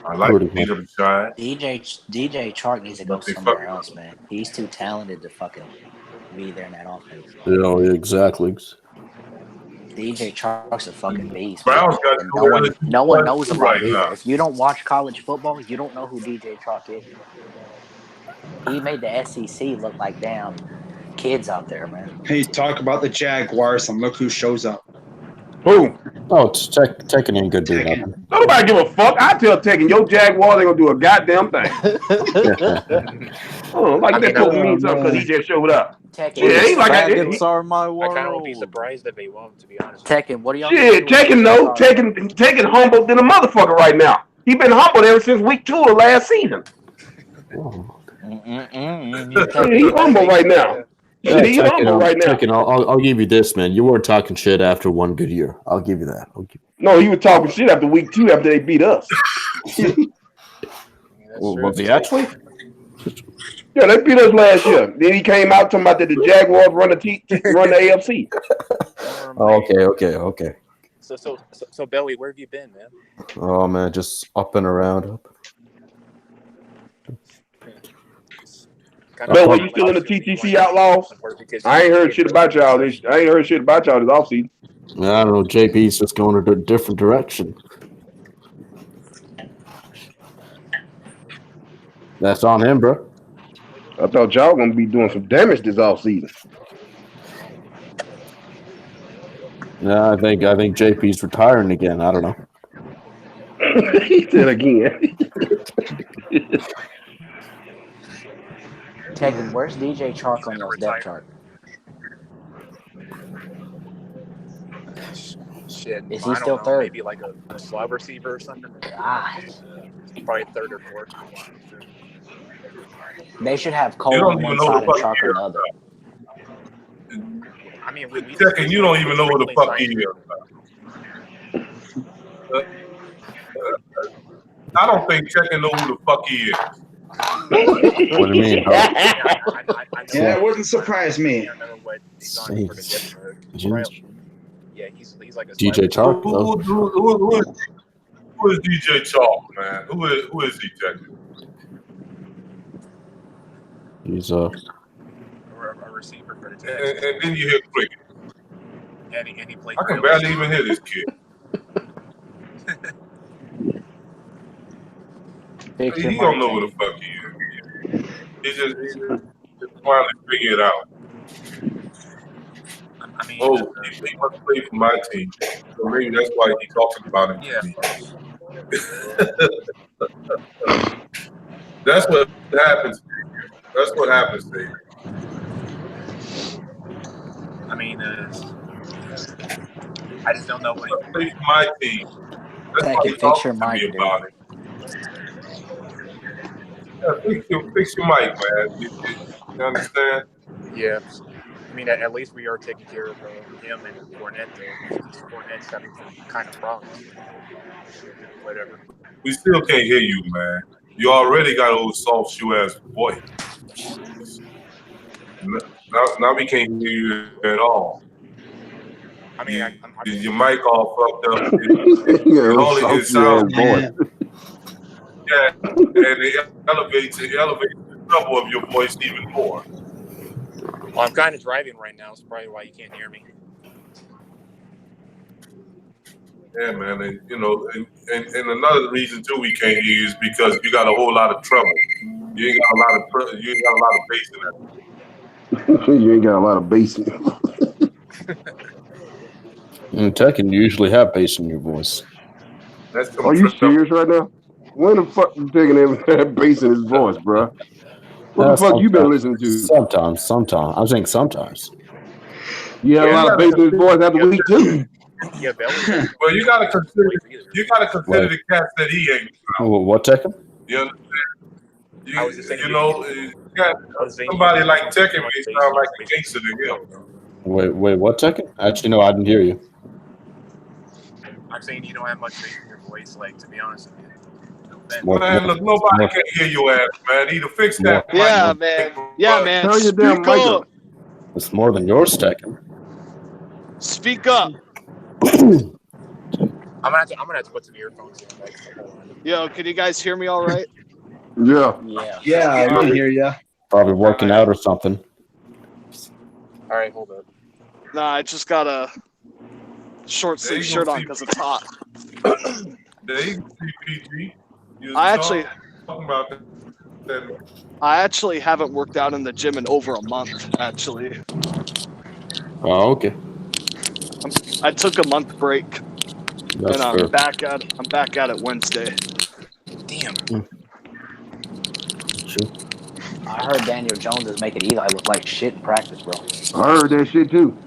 I like them shine. DJ Chark needs to go somewhere else, man. He's too talented to fucking be there in that offense. Yeah, exactly. DJ Chark's a fucking beast. Browns got And no one knows about right it either. now. If you don't watch college football, you don't know who DJ Chark is. He made the SEC look like damn kids out there, man. Hey, talk about the Jaguars and look who shows up. Who? Oh, it's Tekken ain't good, dude. Nobody give a fuck. I tell Tekken, your Jaguars ain't gonna do a goddamn thing. Like that supposed to mean something because he just showed up. Tekken, yeah, he like faggots are my world. I kind of won't be surprised if they won't, to be honest. Tekken, what are y'all? Shit, Tekken humbled than a motherfucker right now. He been humbled ever since week 2 of last season. He humble right now. Yeah, Tekken, I'll give you this, man. You weren't talking shit after one good year. I'll give you that. No, he was talking shit after week 2 after they beat us. Well, was he actually? Yeah, they beat us last year. Then he came out talking about that the Jaguars run the AFC. Okay. So Belly, where have you been, man? Oh man, just up and around. Belly, you still in the TTC Outlaws? I ain't heard shit about y'all. This offseason. I don't know. JP's just going in a different direction. That's on him, bro. I thought y'all gonna be doing some damage this offseason. Yeah, I think JP's retiring again. I don't know. He said again. Tekken, where's DJ Chark on your depth chart? Shit, Is he still third? Maybe like a slot receiver or something. Probably third or fourth. They should have Cole on one side and Chark on the other. I mean, Tekken, you don't even know who the fuck he is. I don't think Tekken know who the fuck he is. What do you mean? Yeah, it wouldn't surprise me. Yeah, he's like a DJ Chark. Who is DJ Chark, man? Who is he, Tekken? He's a receiver for the Texans. And then you hear cricket. And he played. I can barely even hear this kid. He don't know who the fuck he is. He's just trying to figure it out. I mean, he must play for my team, so maybe that's why he's talking about him. Yeah. That's what happens. That's what happens, Dave. I mean, I just don't know what he plays for my team. That's why he's talking to me about it. Yeah, fix your mic, man. You understand? Yeah. I mean, at least we are taking care of him and Fournette, though. Fournette's having some kind of problems. Whatever. We still can't hear you, man. You already got old soft shoe ass voice. Now we can't hear you at all. I mean, your mic all fucked up. It sounds boy. Yeah, and it elevates the treble of your voice even more. Well, I'm kind of driving right now, so probably why you can't hear me. Yeah, man, and another reason too we can't hear you is because you got a whole lot of treble. You ain't got a lot of bass in that. You ain't got a lot of bass. Tekken, you usually have bass in your voice. That's some Are you treble. serious right now? When the fuck you taking that bass in his voice, bro? What the fuck you been listening to? Sometimes. I'm saying sometimes. You had a lot of bass in his voice after week 2. Yeah, Belly. Well, you gotta consider the cats that he ain't. What Tekken? You understand? I was just saying, You got somebody like Tekken may sound like a gangster to him. Wait, what Tekken? Actually, no, I didn't hear you. I'm saying you don't have much bass in your voice, like, to be honest with you. Man, look, nobody can hear your ass, man. Either fix that. Yeah, man. Yeah, man. Turn your damn Speak mic up. up. It's more than yours, Tekken. Speak up. I'm gonna have to put some earphones in. Like, hold on. Yo, can you guys hear me all right? Yeah. Yeah, we can hear you. Probably working out or something. All right, hold up. Nah, I just got a short sleeve shirt on because it's hot. There you go, CPG. I actually that. I actually haven't worked out in the gym in over a month, actually. Oh, okay. I took a month break. That's and fair. I'm back at it Wednesday. Damn. Sure. I heard Daniel Jones is making Eli look like shit in practice, bro. I heard that shit too.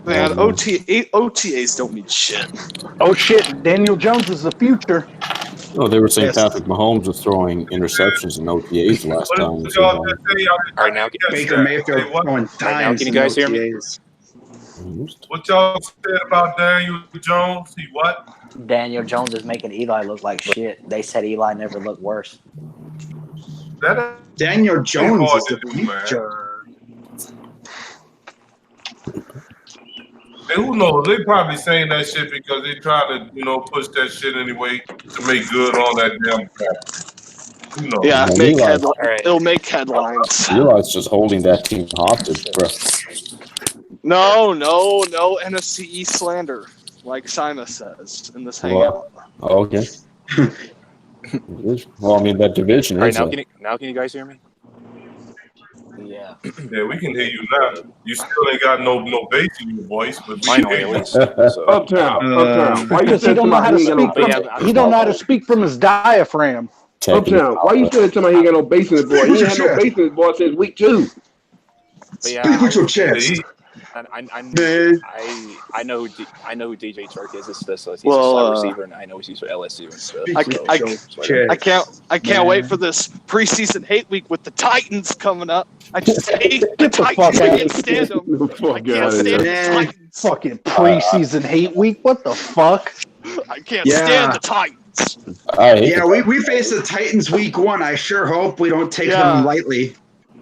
Man, OTAs don't mean shit. Oh shit, Daniel Jones is the future. No, they were saying Yes. Patrick Mahomes was throwing interceptions in OTAs last time. What y'all just say? All right, now, Baker Mayfield throwing dimes can you in guys hear me? OTAs. What y'all said about Daniel Jones? He what? Daniel Jones is making Eli look like shit. They said Eli never looked worse. That Daniel Jones hard is the to do, man. future. Hey, who knows? They probably saying that shit because they try to, push that shit anyway to make good on that damn crap. Who knows? Yeah, Eli- it'll make headlines. Eli's just holding that team hostage, bro. No NFC East slander, like Shima says in this hangout. Okay. Well, I mean, that division All right, is. now can you guys hear me? Yeah. Yeah, we can hear you now. You still ain't got no bass in your voice, but we can Finally, hear at you. least. So. Uptown. Why you Because he said don't know how to he ain't got speak no from bass? he don't know how to speak from his diaphragm. Uptown. Why you said somebody he ain't got no bass in his voice? He ain't had no bass in his voice since week 2. But yeah, Speak with your chest. I know who DJ Chark is. He's a slot receiver, and I know he's for LSU and stuff. I can't wait for this preseason hate week with the Titans coming up. I just hate the Titans. I can't stand them. I can't stand the Titans. Fucking preseason hate week. What the fuck? I can't stand the Titans. We face the Titans week 1. I sure hope we don't take them lightly.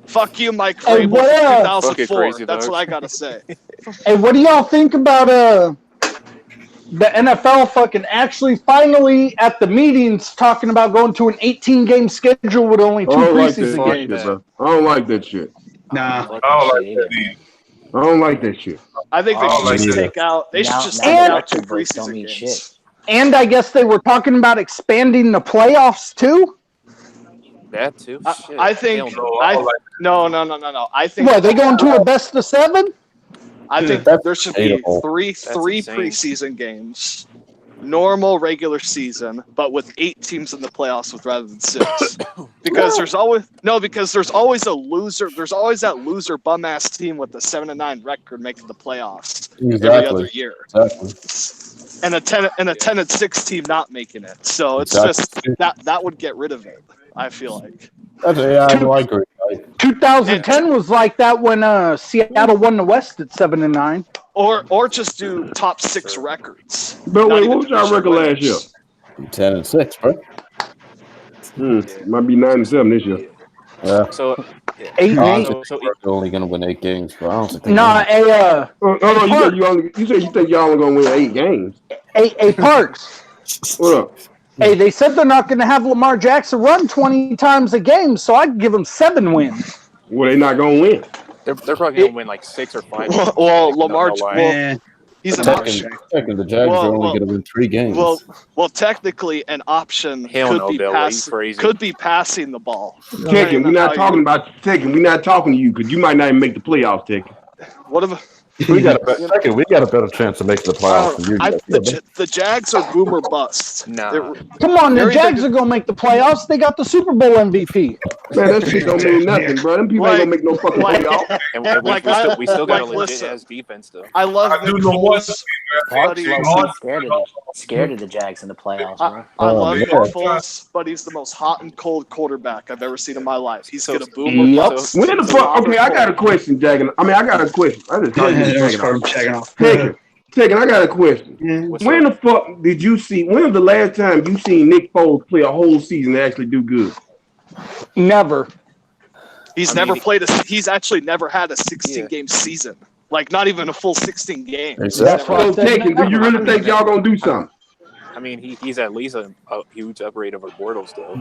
Fuck you, Mike Hey, Vrabel, what, 2004. crazy, That's dog. what I gotta say. Hey, what do y'all think about the NFL fucking actually finally at the meetings talking about going to an 18-game schedule with only 2 preseason games? Shit, bro. I don't like that shit. Nah. I don't like that either. I don't like that shit. I think they should just take out. They should just take out 2 preseason games. And I guess they were talking about expanding the playoffs too. That too. I think. No. I think. What, they going to a best of 7? I think there should be three preseason games, normal regular season, but with 8 teams in the playoffs rather than 6. Because there's always a loser. There's always that loser bum ass team with a 7-9 record making the playoffs every other year. Exactly. And a 10-6 team not making it. So it's just that would get rid of it. I feel like. I agree. 2010 was like that when Seattle won the West at 7-9. Or just do top 6 records. But wait, what was y'all record last year? 10-6, bro. Might be 9-7 this year. Yeah. So 8-8. We're only gonna win 8 games, bro. I don't think. Nah, you said you think y'all are gonna win 8 games. Parks. What up? Hey, they said they're not going to have Lamar Jackson run 20 times a game, so I'd give them 7 wins. Well, they're not gonna win. They're probably gonna win like 6 or 5. Well, Lamar. Man, He's an Technically, option. the Jags are only going to win 3 games. Well, technically, an option could be passing the ball. Tekken, we're not talking about Tekken. We're not talking to you because you might not even make the playoffs, Tekken. What if? We got a better chance of making the playoffs than you do. The Jags are boomer busts. Nah. Come on, the Jags are going to make the playoffs. They got the Super Bowl MVP. Man, that shit don't mean nothing, bro. Them people ain't gonna make no fucking playoffs. And we still got a legit ass defense though. I love I do know one Scared of the Jags in the playoffs, bro. I love Nick Foles, but he's the most hot and cold quarterback I've ever seen in my life. He's gonna boom. When the fuck? Okay, I got a question, Jagan. I got a question. I just thought you were checking off. Tekken, I got a question. When the fuck did you see? When was the last time you seen Nick Foles play a whole season and actually do good? Never. He's actually never had a 16-game season. Like, not even a full 16 games. Exactly. So, Tekken, do you really think y'all gonna do something? I mean, he's at least a huge upgrade over Bortles, though.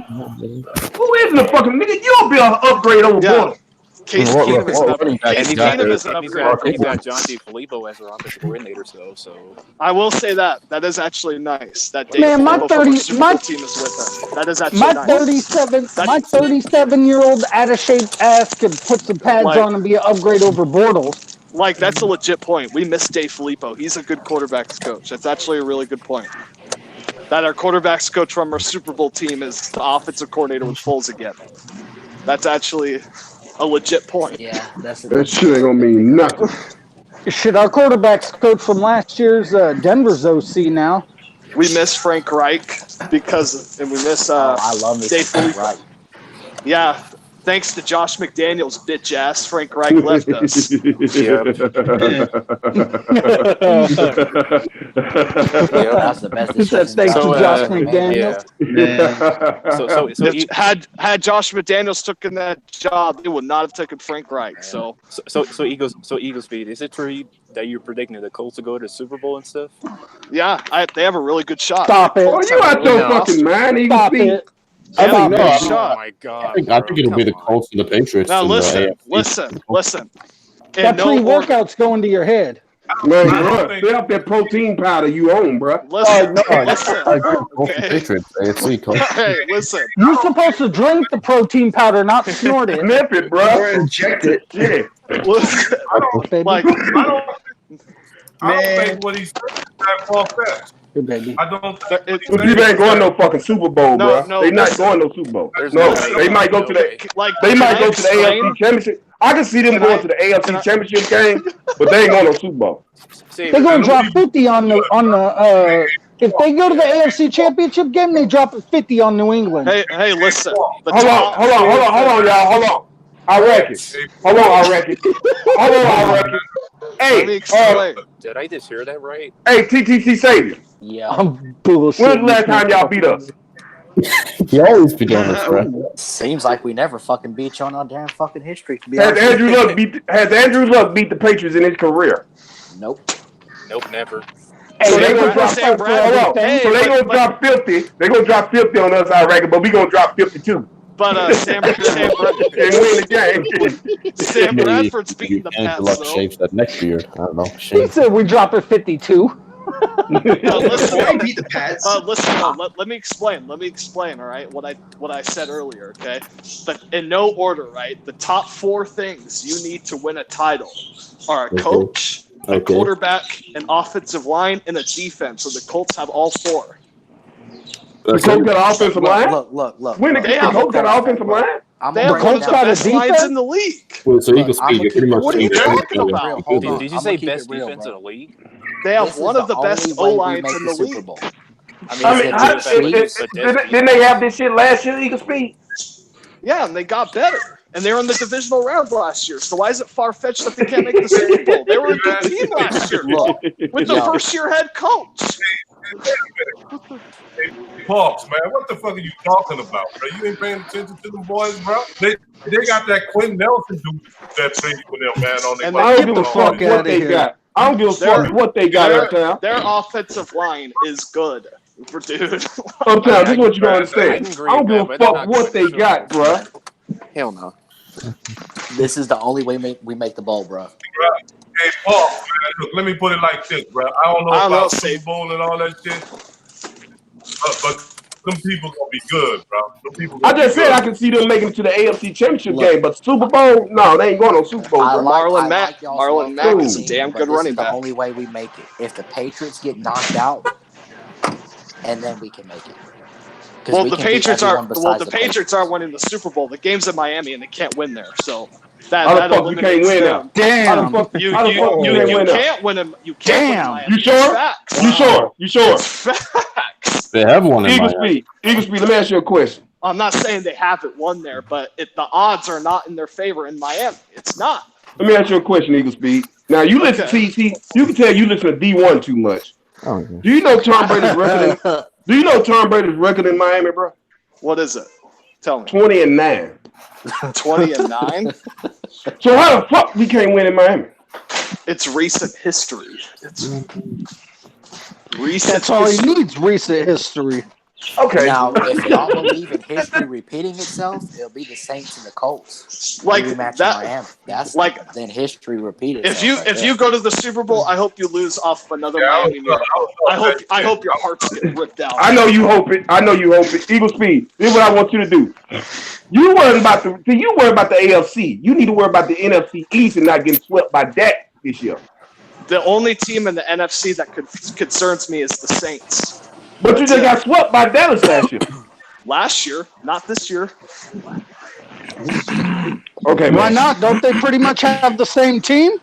Who isn't a fucking nigga? You'll be an upgrade over Bortles. Case Keenum is an upgrade. Case Keenum is an upgrade. He's got John D. Filippo as their offensive coordinator, so. I will say that is actually nice. That Dave Man, my Filippo team is with him. That is actually my nice. My 37-year-old out of shape ass could put some pads on and be an upgrade over Bortles. Like, that's a legit point. We miss Dave Filippo. He's a good quarterbacks coach. That's actually a really good point. That our quarterbacks coach from our Super Bowl team is the offensive coordinator with Foles again. That's actually a legit point. Yeah, that shit ain't gonna mean nothing. Shit, our quarterbacks coach from last year's Denver's OC now. We miss Frank Reich and we miss I love Dave Filippo. Yeah. Thanks to Josh McDaniels' bitch ass, Frank Reich left us. That's the best decision. Thanks to Josh McDaniels. Had Josh McDaniels taken that job, they would not have taken Frank Reich. So Eagle Speed. Is it true that you're predicting the Colts to go to the Super Bowl and stuff? Yeah, they have a really good shot. Stop it! Oh, you out your fucking mind, Eagle Speed? Oh my god! I think it'll be the Colts and the Patriots. Now listen. That pre-workout's going to your head. Man, bro, stay up that protein powder you own, bro. Listen. Hey, listen. You're supposed to drink the protein powder, not snort it. Snip it, bro. Or inject it. Yeah. Listen. I don't think what he's saying is that far-fetched. Good baby. I don't think You ain't going no fucking Super Bowl, bro. They not going no Super Bowl. No, they might go to the AFC Championship. I can see them going to the AFC Championship game, but they ain't going no Super Bowl. They're gonna drop 50 on the. If they go to the AFC Championship game, they drop 50 on New England. Hey, listen. Hold on, y'all. Hold on. I reckon. Hey, did I just hear that right? Hey, TTC Savior. Yeah. I'm bullshit. When's the last time y'all beat us? You always be doing this, bro. Seems like we never fucking beat you on our damn fucking history. To be Has Andrew Luck beat the Patriots in his career? Nope, never. So they gonna drop 50. They gonna drop 50 on us, I reckon, but we gonna drop 52. But Sam Bradford's beating the Pats, Luck shaves that next year. I don't know. He said we drop at 52. Listen, beat the Pats. Let me explain. All right, what I said earlier. Okay, but in no order. Right, the top 4 things you need to win a title are a coach, a quarterback, an offensive line, and a defense. So the Colts have all 4. The Colts got an offensive line? Look. When the Colts got an offensive line? They have one of the best lines in the league. So Eagle Speed, you're pretty much. What are you talking about? Did you say best defense in the league? They have one of the best O-lines in the league. Didn't they have this shit last year, Eagle Speed? Yeah, and they got better. And they were in the divisional round last year. So why is it far-fetched that they can't make the Super Bowl? They were a good team last year with the first-year head coach. Pops, man, what the fuck are you talking about, bro? You ain't paying attention to them boys, bro? They got that Quentin Nelson dude that plays for them, man, on their I don't give a fuck what they got. I don't give a fuck what they got Uptown. Their offensive line is good. Dude. Uptown, this is what you don't understand. I can agree I don't with give that, a but they're fuck not what they going to got, bruh. Hell no. This is the only way we make the bowl, bro. Hey, Paul, man, look, let me put it like this, bro. I don't know about Super Bowl and all that shit, but them people gonna be good, bro. Them people I gonna just be said good. I can see them making it to the AFC Championship Look. game, but Super Bowl, no, they ain't going on Super Bowl, bro. Marlon Mack. y'all's Marlon love Mack for is the a team, damn but good this running is the back. only way we make it. If the Patriots get knocked out, and then we can make it. Well, we the can beat Patriots everyone are besides the Patriots aren't winning the Super Bowl. The game's in Miami, and they can't win there. So How the that fuck you can't eliminates win now? them. Damn. How the fuck you You can't win now? can't win them. You can't win in Damn. Miami. You sure? It's facts. You sure? You sure? It's facts. They have one in Eagle Miami. Speed, let me ask you a question. I'm not saying they haven't won there, but the odds are not in their favor in Miami. It's not. Let me ask you a question, Eagle Speed. Now you listen, see, you can tell you listen to D1 too much. Oh, yeah. Do you know Tom Brady's record? Do you know Tom Brady's record in Miami, bro? What is it? Tell me. 20-9. 20-9. So how the fuck we can't win in Miami? It's recent history. It's recent. That's all he history. needs. Recent history. Okay. Now, if y'all believe in history repeating itself, it'll be the Saints and the Colts. Like rematch that. in Miami. That's like then history repeated. If you go to the Super Bowl, I hope you lose off of another Miami miracle. I hope your heart's getting ripped out. I know you hope it. Eagle Speed. This is what I want you to do. You worry about the AFC. You need to worry about the NFC East and not getting swept by Dak this year. The only team in the NFC that concerns me is the Saints. But you just got swept by Dallas last year. Last year, not this year. Okay, Why man. not? Don't they pretty much have the same team?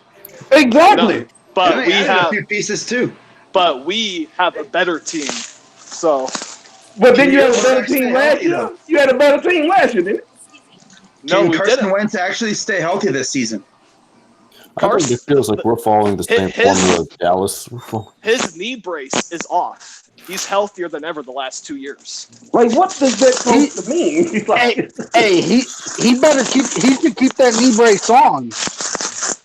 Exactly. No, but we have a few pieces too. But we have a better team. So. But then you had a better team last year. You had a better team last year, didn't you? No, we Carson didn't. Wentz actually stay healthy this season? I think it feels like we're following the same formula as Dallas. His knee brace is off. He's healthier than ever the last 2 years. Like, what does that supposed to mean? Hey, he better keep that knee brace on.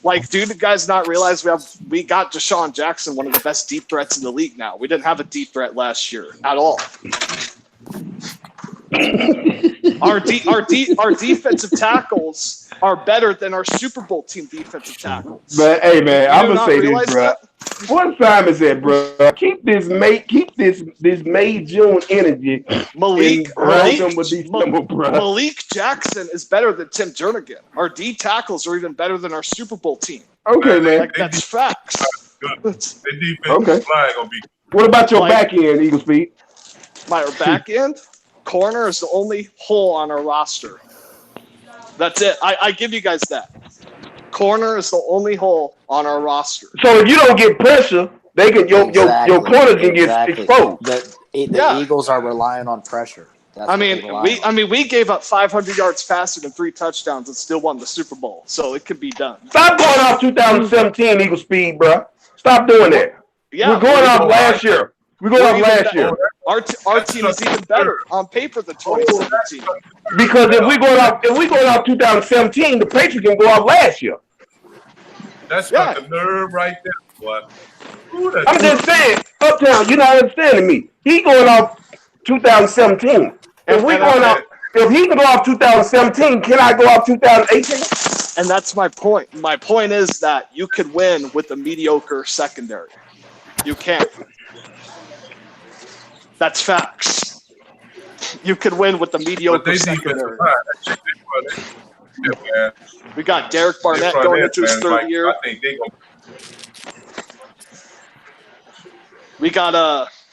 Like, do you guys not realize we got Deshaun Jackson, one of the best deep threats in the league now? We didn't have a deep threat last year at all. Our defensive tackles are better than our Super Bowl team defensive tackles. But hey, man, I'm gonna say realize this, bro. What time is it, bro? Keep this May June energy. Malik Malik Jackson is better than Tim Jernigan. Our D tackles are even better than our Super Bowl team. Okay, man. Like, that's facts. Their defensive line gonna be. What about your back end, Eagle Speed? My back end corner is the only hole on our roster. That's it. I give you guys that. Corner is the only hole on our roster. So if you don't get pressure, they can your corners can get exposed. The Eagles are relying on pressure. That's we gave up 500 yards faster than 3 touchdowns and still won the Super Bowl. So it could be done. Stop going off 2017 Eagle Speed, bro. Stop doing that. Yeah, we're going off last year. We're going off last year. Our team is even better on paper than 2017. Because if we going off 2017, the Patriots can go off last year. That's got the nerve right there, boy. I'm just saying, Uptown, you're not understanding me. He going off 2017. If he can go off 2017, can I go off 2018? And that's my point. My point is that you could win with a mediocre secondary. You can't. That's facts. You could win with the mediocre secondary. We got Derek Barnett going into his third year. I think they gonna. We got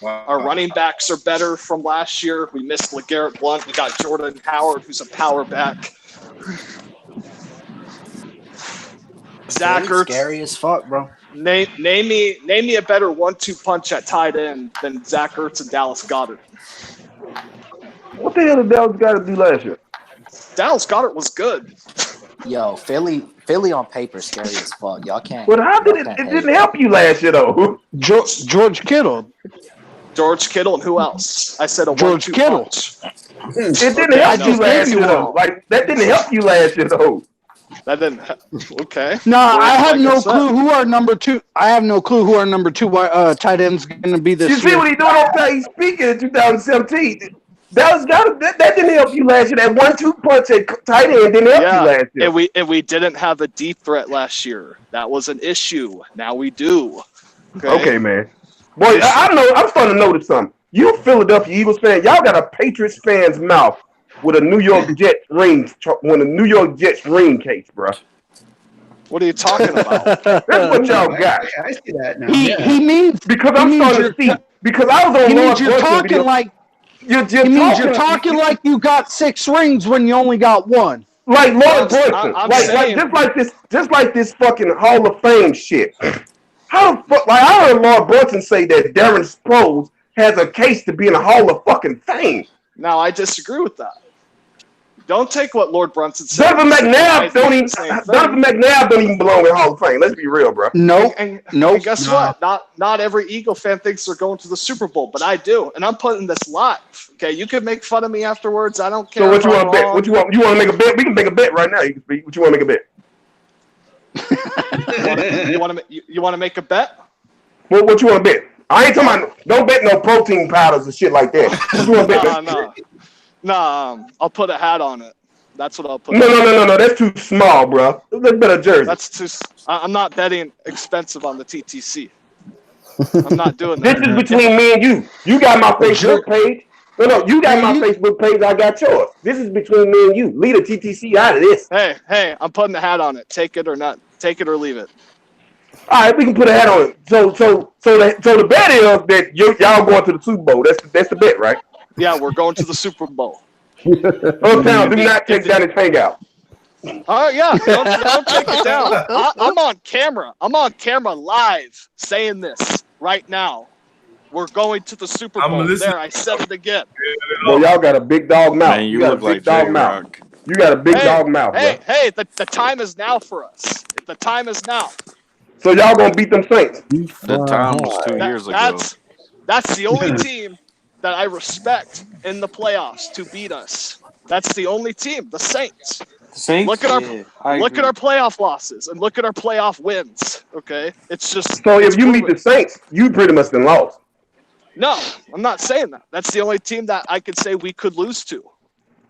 our running backs are better from last year. We missed LeGarrette Blount. We got Jordan Howard, who's a power back. Zach Ertz, scary as fuck, bro. Name me a better 1-2 punch at tight end than Zach Ertz and Dallas Goedert. What the hell did Dallas Goedert do last year? Dallas Goedert was good. Yo, Philly on paper scary as fuck. Y'all can't. But how did it didn't help you last year though? George Kittle. George Kittle and who else? I said a George 1-2 Kittle. punch. It didn't help you last year though. Like that didn't help you last year though. That didn't. Okay. No, I have Like no said. clue who our number two. I have no clue who our number two tight end's going to be this You see year. what he doing up there? He's speaking in 2017. That didn't help you last year. That 1-2 punch at tight end didn't help you last year. And we didn't have a deep threat last year. That was an issue. Now we do. Okay, man. Boy, I know. I'm starting to notice something. You Philadelphia Eagles fan, y'all got a Patriots fan's mouth with a New York Jets ring when a New York Jets ring case, bro. What are you talking about? That's what y'all got. I see that now. He means because I'm starting to see because I was on Lord you're talking video. like You're talking like you got 6 rings when you only got 1. Like Lord Brunson, just like this fucking Hall of Fame shit. How the fuck? Like I heard Lord Brunson say that Darren Sproles has a case to be in the Hall of fucking Fame. Now I disagree with that. Don't take what Lord Brunson said. Donovan McNabb don't even belong in the Hall of Fame. Let's be real, bro. Nope. And guess what? Not every Eagle fan thinks they're going to the Super Bowl, but I do, and I'm putting this live. Okay, you can make fun of me afterwards. I don't care. So what you want to bet? What you want? You want to make a bet? We can make a bet right now. You can speak. What you want to make a bet? You want to make a bet? What you want to bet? I ain't talking about. Don't bet no protein powders and shit like that. What you want to bet? No, I'll put a hat on it. That's what I'll put. No. That's too small, bro. Let's bet a jersey. That's too. I'm not betting expensive on the TTC. I'm not doing that. This is between me and you. You got my Facebook page. No, you got my Facebook page. I got yours. This is between me and you. Leave the TTC out of this. Hey, I'm putting a hat on it. Take it or not. Take it or leave it. All right, we can put a hat on it. So the bet is that y'all going to the Super Bowl. That's the bet, right? Yeah, we're going to the Super Bowl. Uptown, do not take down his hangout. Yeah, don't take it down. I'm on camera. I'm on camera live saying this right now. We're going to the Super Bowl. There, I said it again. Well, y'all got a big dog mouth. Man, you got look a big like dog J-Rock. mouth. You got a big dog mouth, bro. Hey, the time is now for us. The time is now. So y'all gonna beat them Saints? The time was 2 years ago. That's the only team that I respect in the playoffs to beat us. That's the only team, the Saints. Look at our playoff losses and look at our playoff wins. Okay, it's just. So if you meet the Saints, you pretty much been lost. No, I'm not saying that. That's the only team that I could say we could lose to.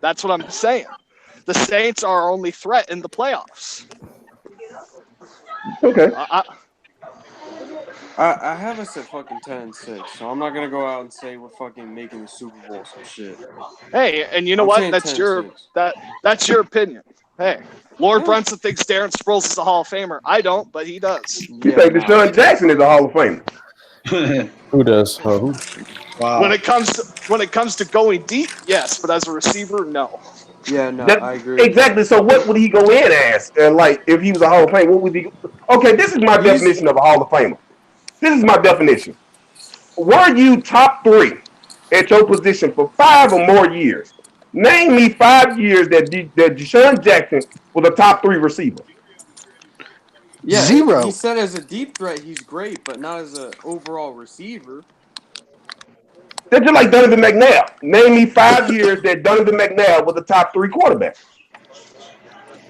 That's what I'm saying. The Saints are our only threat in the playoffs. Okay. I haven't said fucking 10-6, so I'm not gonna go out and say we're fucking making the Super Bowl some shit. Hey, and you know what? That's your opinion. Hey, Lord Brunson thinks Darren Sproles is a Hall of Famer. I don't, but he does. You think Deshaun Jackson is a Hall of Famer? Who does? Who? Wow. When it comes to going deep, yes, but as a receiver, no. Yeah, no, I agree. Exactly. So what would he go in as? Like if he was a Hall of Famer, what would he? Okay, this is my definition of a Hall of Famer. This is my definition. Were you top 3 at your position for 5 or more years? Name me 5 years that Deshaun Jackson was a top 3 receiver. Yeah, 0. He said as a deep threat, he's great, but not as an overall receiver. That's just like Donovan McNabb. Name me 5 years that Donovan McNabb was a top 3 quarterback.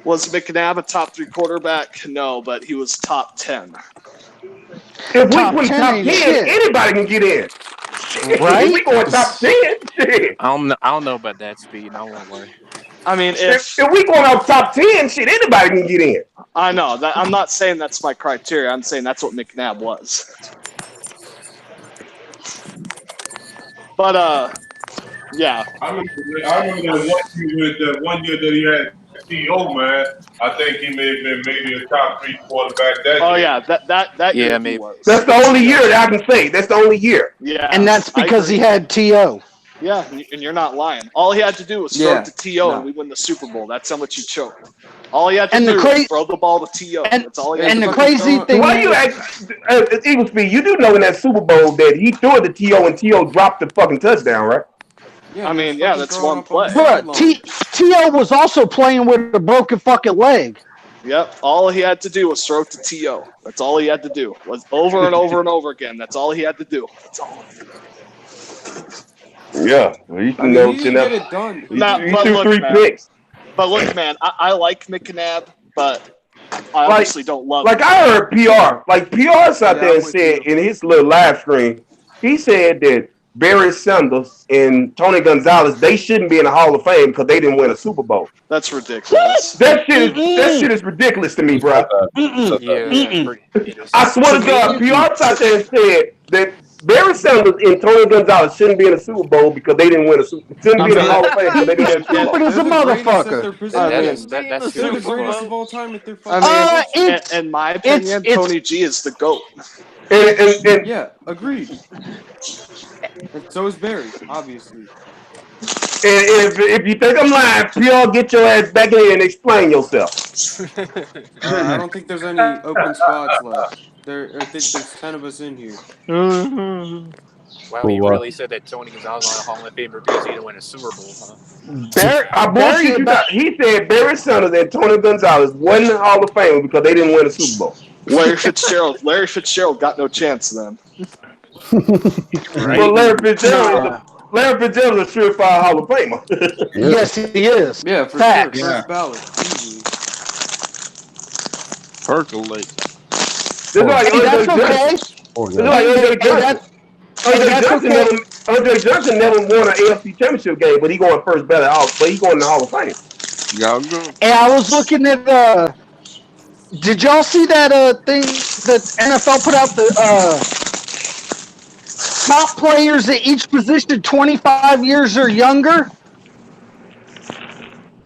Was McNabb a top 3 quarterback? No, but he was top 10. If we put top 10, anybody can get in. Right? If we going top 10, shit. I don't know about that speed. I won't worry. I mean, if we going out top 10, shit, anybody can get in. I know that. I'm not saying that's my criteria. I'm saying that's what McNabb was. But yeah. I remember that one year that he had T.O., man. I think he may have been maybe a top 3 quarterback that year. Oh yeah, that year maybe. Was. That's the only year that I can say. That's the only year. Yeah, and that's because he had T.O. Yeah, and you're not lying. All he had to do was throw it to T.O. and we win the Super Bowl. That's how much he choked. All he had to do was throw the ball to T.O. That's all he had to do. And the crazy thing why you ask, Eagle Speed, you do know in that Super Bowl that he threw it to T.O. and T.O. dropped the fucking touchdown, right? Yeah, I mean, yeah, that's one play. But T.O. was also playing with a broken fucking leg. Yep. All he had to do was throw it to T.O. That's all he had to do. Was over and over and over again. That's all he had to do. That's all. Yeah. He didn't get it done. He threw 3 picks. But look, man, I like McNabb. but I obviously don't love it. Like I heard PR. Like PR sat there and said in his little live stream, he said that Barry Sanders and Tony Gonzalez, they shouldn't be in the Hall of Fame because they didn't win a Super Bowl. That's ridiculous. That shit is ridiculous to me, bro. I swear to God, PR sat there and said that Barry Sanders and Tony Gonzalez shouldn't be in the Super Bowl because they didn't win a Super Bowl. Shouldn't be in the Hall of Fame because they didn't win a Super Bowl. Stupid as a motherfucker. That's They're the greatest of all time at their I mean, in my opinion, Tony G is the GOAT. And yeah, agreed. And so is Barry, obviously. And if you think I'm lying, PR, get your ass back in here and explain yourself. I don't think there's any open spots left. I think there's 10 of us in here. Wow, you really said that Tony Gonzalez on a Hall of Famer because he didn't win a Super Bowl, huh? He said Barry Sanders and Tony Gonzalez won the Hall of Fame because they didn't win a Super Bowl. Larry Fitzgerald got no chance then. Right. Well, Larry Fitzgerald is a surefire Hall of Famer. Yes, he is. Yeah, for Facts. sure. First ballot. Easily. Percolate. That's okay. OJ Johnson never won an AFC Championship game, but he going first ballot out. But he going in the Hall of Fame. And I was looking at did y'all see that thing that NFL put out the top players at each position 25 years or younger?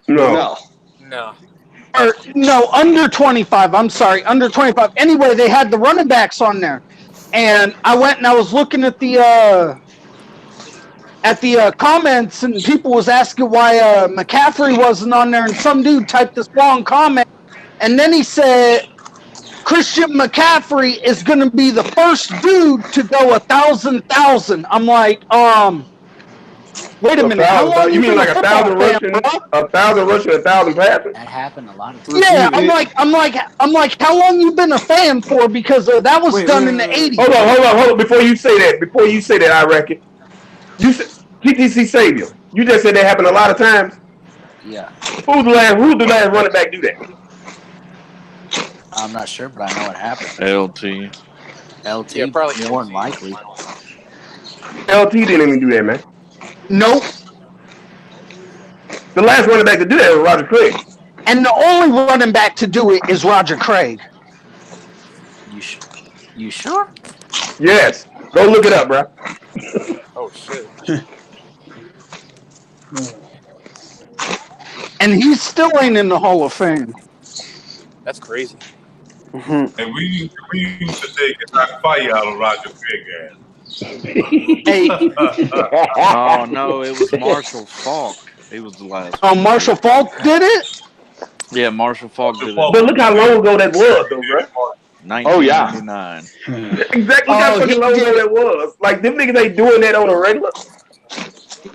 No. Or no, under 25. I'm sorry, under 25. Anyway, they had the running backs on there, and I went and I was looking at the comments, and people was asking why McCaffrey wasn't on there, and some dude typed this long comment, and then he said Christian McCaffrey is going to be the first dude to go 1,000,000. I'm like, wait a minute. How long you mean like 1,000 rushing, 1,000 rushing, 1,000 passing? That happened a lot of times. Yeah, I'm like, how long you been a fan for? Because that was done in the 80s. Hold on. Before you say that, I reckon you said TTC Savior. You just said that happened a lot of times. Yeah. Who's the last running back do that? I'm not sure, but I know it happened. LT. Yeah, probably more than likely. LT didn't even do that, man. Nope. The last running back to do that was Roger Craig. And the only running back to do it is Roger Craig. You sure? Yes. Go look it up, bro. Oh, shit. And he still ain't in the Hall of Fame. That's crazy. And we used to take a fire out of Roger Craig ass. Hey. Oh no, it was Marshall Faulk. He was the last. Oh, Marshall Faulk did it? Yeah, Marshall Faulk did it. But look how long ago that was, though, bro. 1999. Exactly how fucking long ago that was. Like, them niggas ain't doing that on a regular.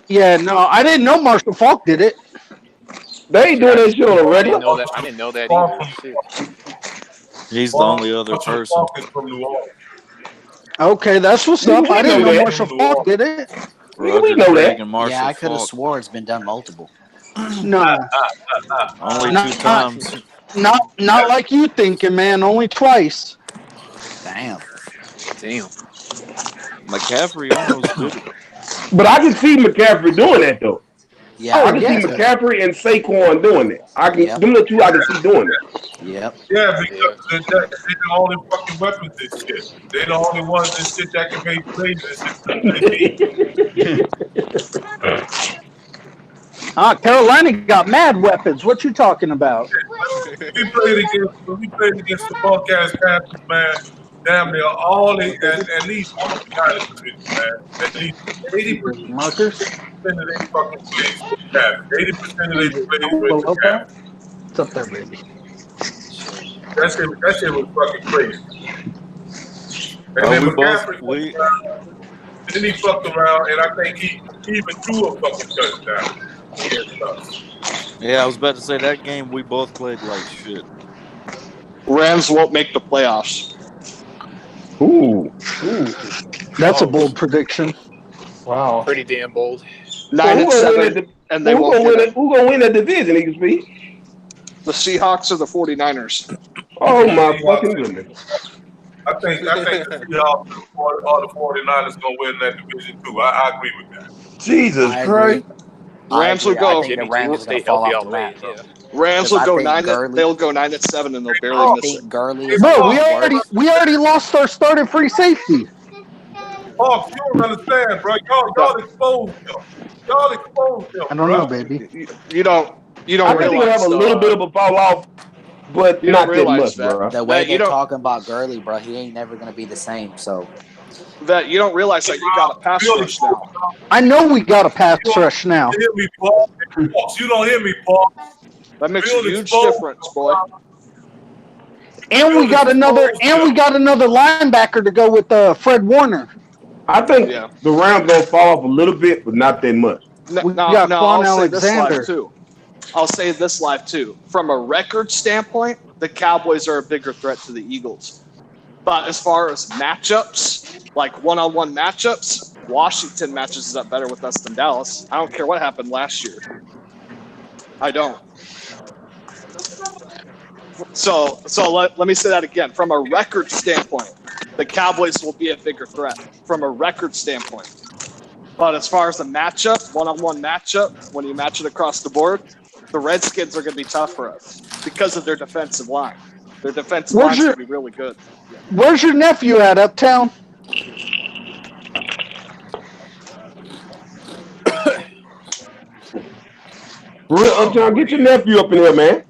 Yeah, no, I didn't know Marshall Faulk did it. They ain't doing that shit on a regular. I didn't know that either. He's the only other person. Okay, that's what's up. I didn't know Marshall Faulk did it. We know that. Yeah, I could have swore it's been done multiple. No. Only two times. Not like you thinking, man. Only twice. Damn. McCaffrey almost did it. But I can see McCaffrey doing that, though. Yeah, I can see McCaffrey and Saquon doing it. Them the two I can see doing it. Yep. Yeah, because they're the only fucking weapons this shit. They're the only ones that shit that can make plays and Carolina got mad weapons. What you talking about? We played against the Buckeyes Panthers, man. Damn near at least all the guys division, man. At least 80% of their fucking plays with cap. 80% of their plays with cap. What's up there, baby? That shit was fucking crazy. And then McCaffrey then he fucked around, and I think he even threw a fucking touchdown. Yeah, I was about to say that game we both played like shit. Rams won't make the playoffs. Ooh. That's a bold prediction. Wow. Pretty damn bold. 9-7, and they won't get it. Who gonna win that division, niggas? The Seahawks or the 49ers? Oh my fucking goodness! I think the Seahawks or the 49ers gonna win that division too. I agree with that. Jesus I Christ! agree. Rams I will agree. I go. think the Jimmy Rams will are going stay to fall healthy off all the the way. map, Yeah. bro. Rams 'Cause will I go think 9. Gurley. They'll go 9-7, and they'll barely I miss it. think Gurley Hey, is Bro, going to we get Paul, already worse. we already lost our starting free safety. Paul, you don't understand, bro. Yeah. Y'all exposed him. Y'all exposed him, I don't bro. know, baby. You don't. You I don't think he'll have realize a little bit though. of a fall off, but You don't not that realize much, that bro. The way that you they're don't talking about Gurley, bro, he ain't never going to be the same. So that you don't realize that you got a pass Really rush now. I know we got a pass You rush now, don't hear me, Paul. You don't hear me, Paul. That makes a Field huge exposed. difference, boy. and we Field got another exposed him. linebacker to go with Fred Warner. I think Yeah. the Rams gonna fall off a little bit, but not that much. We Now, got now Quan I'll say this live Alexander. too. I'll say this live too. From a record standpoint, the Cowboys are a bigger threat to the Eagles. But as far as matchups, like one-on-one matchups, Washington matches up better with us than Dallas. I don't care what happened last year. I don't. So let me say that again. From a record standpoint, the Cowboys will be a bigger threat from a record standpoint. But as far as a matchup, one-on-one matchup, when you match it across the board, the Redskins are going to be tough for us because of their defensive line. Their defensive Where's line's your going to be really good. Where's your nephew at, Uptown? For real, Uptown, get your nephew up in here, man.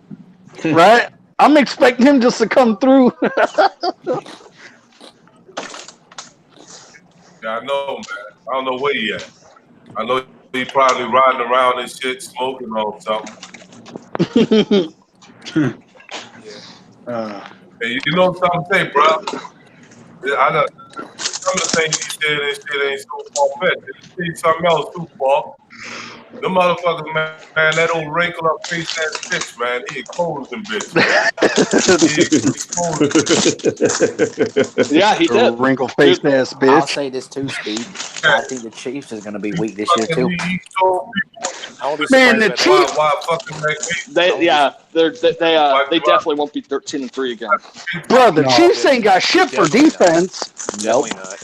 Right? I'm expecting him just to come through. Yeah, I know, man. I don't know where he at. I know he probably riding around and shit, smoking on something. Uh, Hey, you know something, say, bro? I know some of the things he said and shit ain't so far-fetched. He said something else too, Paul. Them motherfuckers, man, that old wrinkle up face ass bitch, man, he exposed them bitch. Yeah, he did. Wrinkle faced ass bitch. I'll say this too, Speed. I think the Chiefs is going to be weak this year too. Man, the Chiefs. Why fucking They definitely won't be 13-3 again. Bro, the No. Chiefs ain't got shit for defense. Nope. Definitely not.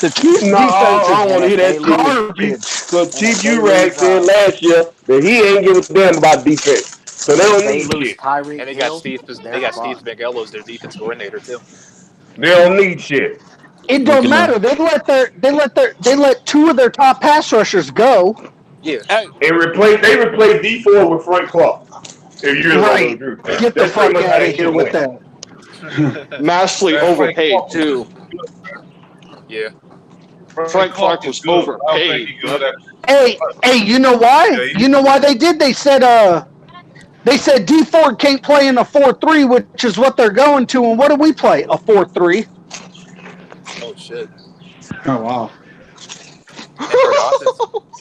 The Chiefs No, defense I don't want to hear that is shit. garbage. Because Chief if they Urag lose, said last year that he ain't give a damn about defense. So they If don't they need lose shit. Tyreek And they got Hill, Steve. they're They got Steve fucked. Spagnuolo as their defense coordinator too. They don't need shit. It don't matter. They let two of their top pass rushers go. Yeah. They replaced D4 with Frank Clark. If you're Right. agree with that. Get the That's pretty fuck much how out that of here shit with went. that. Massively Man, Frank overpaid Clark too. Yeah. Frank Clark is was good. I don't think overpaid. he's good at Hey, you know why? Yeah, You know why they did? They said D Ford can't play in a 4-3, which is what they're going to. And what do we play? A 4-3. Oh shit. oh wow.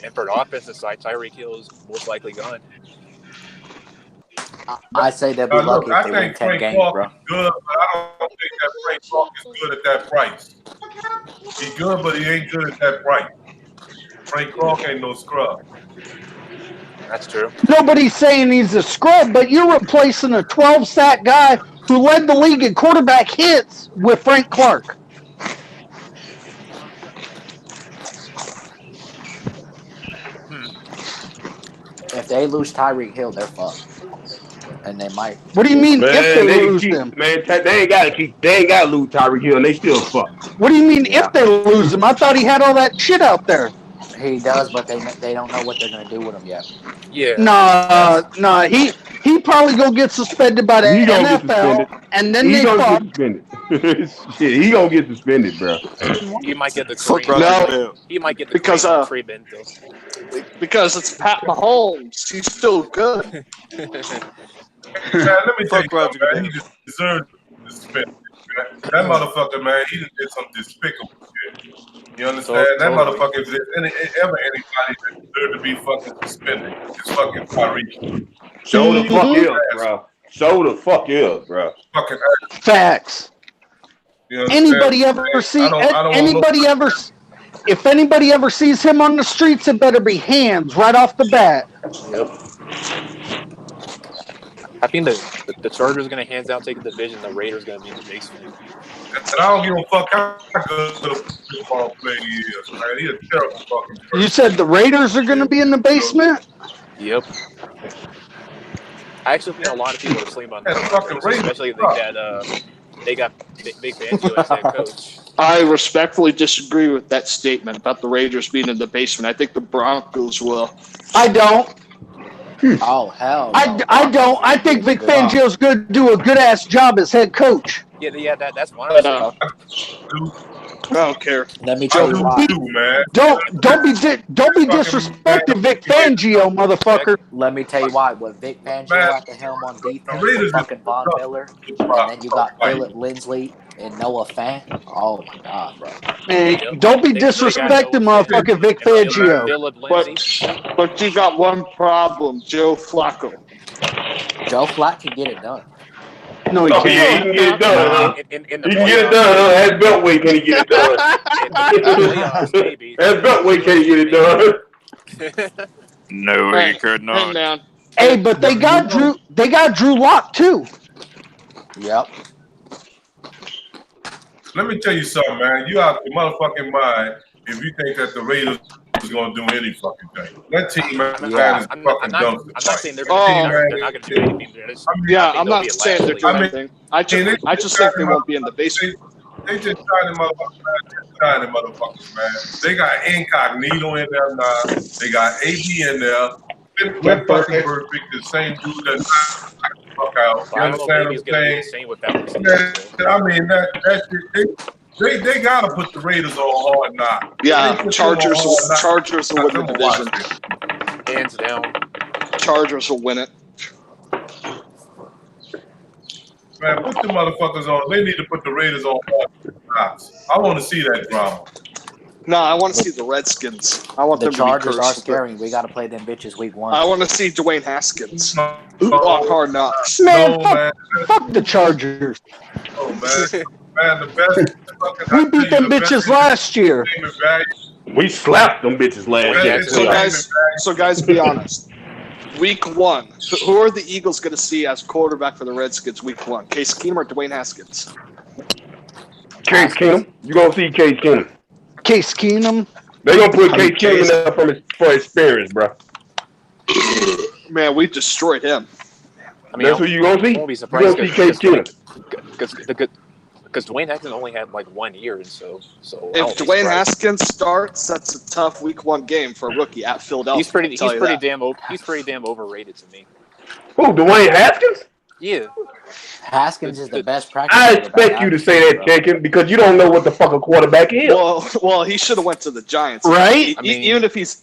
And for an offensive side, Tyreek Hill is most likely gone. I say they'll be Now, look, lucky if I they win think 10 Frank games, Clark bro. is good, but I don't think that Frank Clark is good at that price. He good, but he ain't good at that price. Frank Clark ain't no scrub. That's true. Nobody's saying he's a scrub, but you're replacing a 12-sack guy who led the league in quarterback hits with Frank Clark. If they lose Tyreek Hill, they're fucked. And they might. What do you mean if Man, they they can lose keep him? man, they ain't gotta lose Tyreek Hill and they still fuck. What do you mean Yeah. if they lose him? I thought he had all that shit out there. He does, but they don't know what they're going to do with him yet. Yeah. Nah, he probably gonna get suspended by the He gonna get suspended. NFL, and then He they gonna get fuck. suspended. Shit, he gonna get suspended, bro. He might get the Fuck Kareem. Roger No, Goodell. He might get the because Kareem treatment though. because it's Pat Mahomes. He's still good. Man, let me tell you Fuck Roger something, man. Goodell. He deserves the suspended. That motherfucker, man, he done did some despicable shit. You understand? That Totally. motherfucker, if there's anybody that deserves to be fucking suspended, it's fucking Tyreek. Show the fuck Mhm. is, bro. Show the fuck is, bro. Fucking Facts. you understand? Anybody ever see I don't anybody ever? If anybody ever sees him on the streets, it better be hands right off the bat. Yep. I think the Chargers are going to hands down take the division. The Raiders are going to be in the basement. And I don't give a fuck how good a football player he is, man. He's a terrible fucking person. You said the Raiders are going to be in the basement? Yep. I actually think a lot of people are sleeping on Yeah, the fucking Raiders especially they got Big Fangio as head coach. I respectfully disagree with that statement about the Raiders being in the basement. I think the Broncos will. I don't. Oh hell! No. I don't. I think Vic Fangio's going to do a good ass job as head coach. Yeah, that's one of them. I don't care. Let me tell you why. Don't be disrespecting Vic Fangio, motherfucker. Let me tell you why. With Vic Fangio at the helm on defense, with fucking Von Miller, and then you got Philip Lindsay and Noah Fant. Oh my god, bro. Man, don't be disrespecting motherfucking Vic Fangio. But you got one problem, Joe Flacco. Joe Flacco can get it done. No, he can't. Yeah, he can get it done. Huh? In he can get it done. Huh? At Beltway, can he get it done? At Beltway, can he get it done? No, he could not. Hey, but they got Drew Lock too. Yep. Let me tell you something, man. You out your motherfucking mind if you think that the Raiders is going to do any fucking thing. That team, man, is fucking dumb. I'm not saying they're not going to do anything. I'm not saying they're doing anything. I just think they won't be in the basement. They just trying to motherfuckers, man. They got Incognito in there now. They got AB in there. They're fucking perfect. The same dude that's fuck out. You understand what I'm saying? I mean, they gotta put the Raiders on hard knock. Yeah, Chargers will win the division. Hands down. Chargers will win it. Man, put the motherfuckers on. They need to put the Raiders on hard knocks. I want to see that drama. No, I want to see the Redskins. I want them to be cursed. The Chargers are scary. We got to play them bitches week 1. I want to see Dwayne Haskins on hard knocks. Man, fuck the Chargers. Oh, man, the best. We beat them bitches last year. We slapped them bitches last year. So guys, be honest. Week 1, who are the Eagles going to see as quarterback for the Redskins week 1? Case Keenum or Dwayne Haskins? Case Keenum. You're going to see Case Keenum. Case Keenum. They're going to put Case Keenum in there for experience, bro. Man, we destroyed him. I mean, that's who you're going to see? I won't be surprised. You're going to see Case Keenum. Because Dwayne Haskins only had like 1 year, and so if Dwayne Haskins starts, that's a tough week 1 game for a rookie at Philadelphia. He's pretty damn overrated to me. Who, Dwayne Haskins? Yeah. Haskins is the best practice. I expect you to say that, Jenkins, because you don't know what the fuck a quarterback is. Well, he should have went to the Giants, right? I mean, even if he's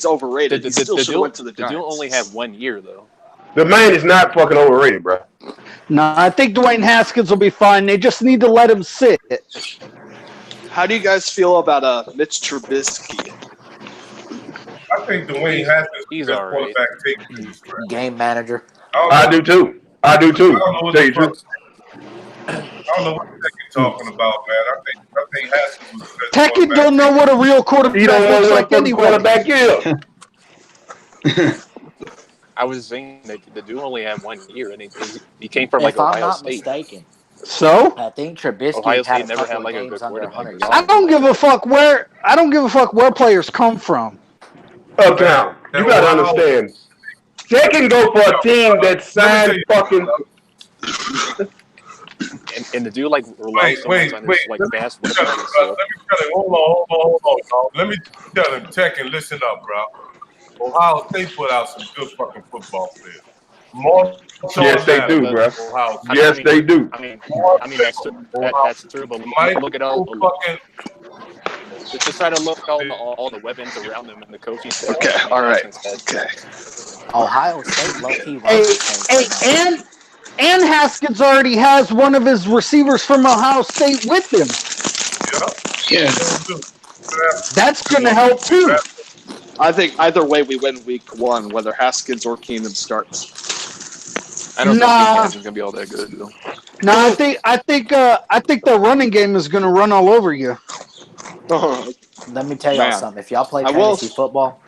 overrated, he still should have went to the Giants. The dude only had 1 year though. The man is not fucking overrated, bro. No, I think Dwayne Haskins will be fine. They just need to let him sit. How do you guys feel about Mitch Trubisky? I think Dwayne Haskins is the alright. quarterback Game manager. I do too. I do too. I don't know what Tekken talking about, man. I think Haskins was the best Tekken don't know what a real quarterback looks like anyway. Quarterback is. I was saying that the dude only had 1 year, and he came from like if I'm Ohio not State. mistaken, So I think Trubisky Ohio State had never had couple like a games good under quarterback. 100 yards. I don't give a fuck where players come from. Uptown. You gotta understand. They can go for a team that signed fucking. And the dude like relies so much on his like fast weapons. Let me tell him. Hold on. Let me tell him, Tekken, listen up, bro. Ohio State put out some good fucking football players. Yes, they do, bro. Yes, they do. I mean that's true. But look at all. Just try to look at all the weapons around them and the coaching staff. Okay, all right. Okay. Ohio State low-key runs And Haskins already has one of his receivers from Ohio State with him. Yeah. That's going to help too. I think either way we win week 1, whether Haskins or Keenum starts. I don't know if Haskins gonna be all that good though. No, I think the running game is going to run all over you. Let me tell y'all something. If y'all play fantasy football,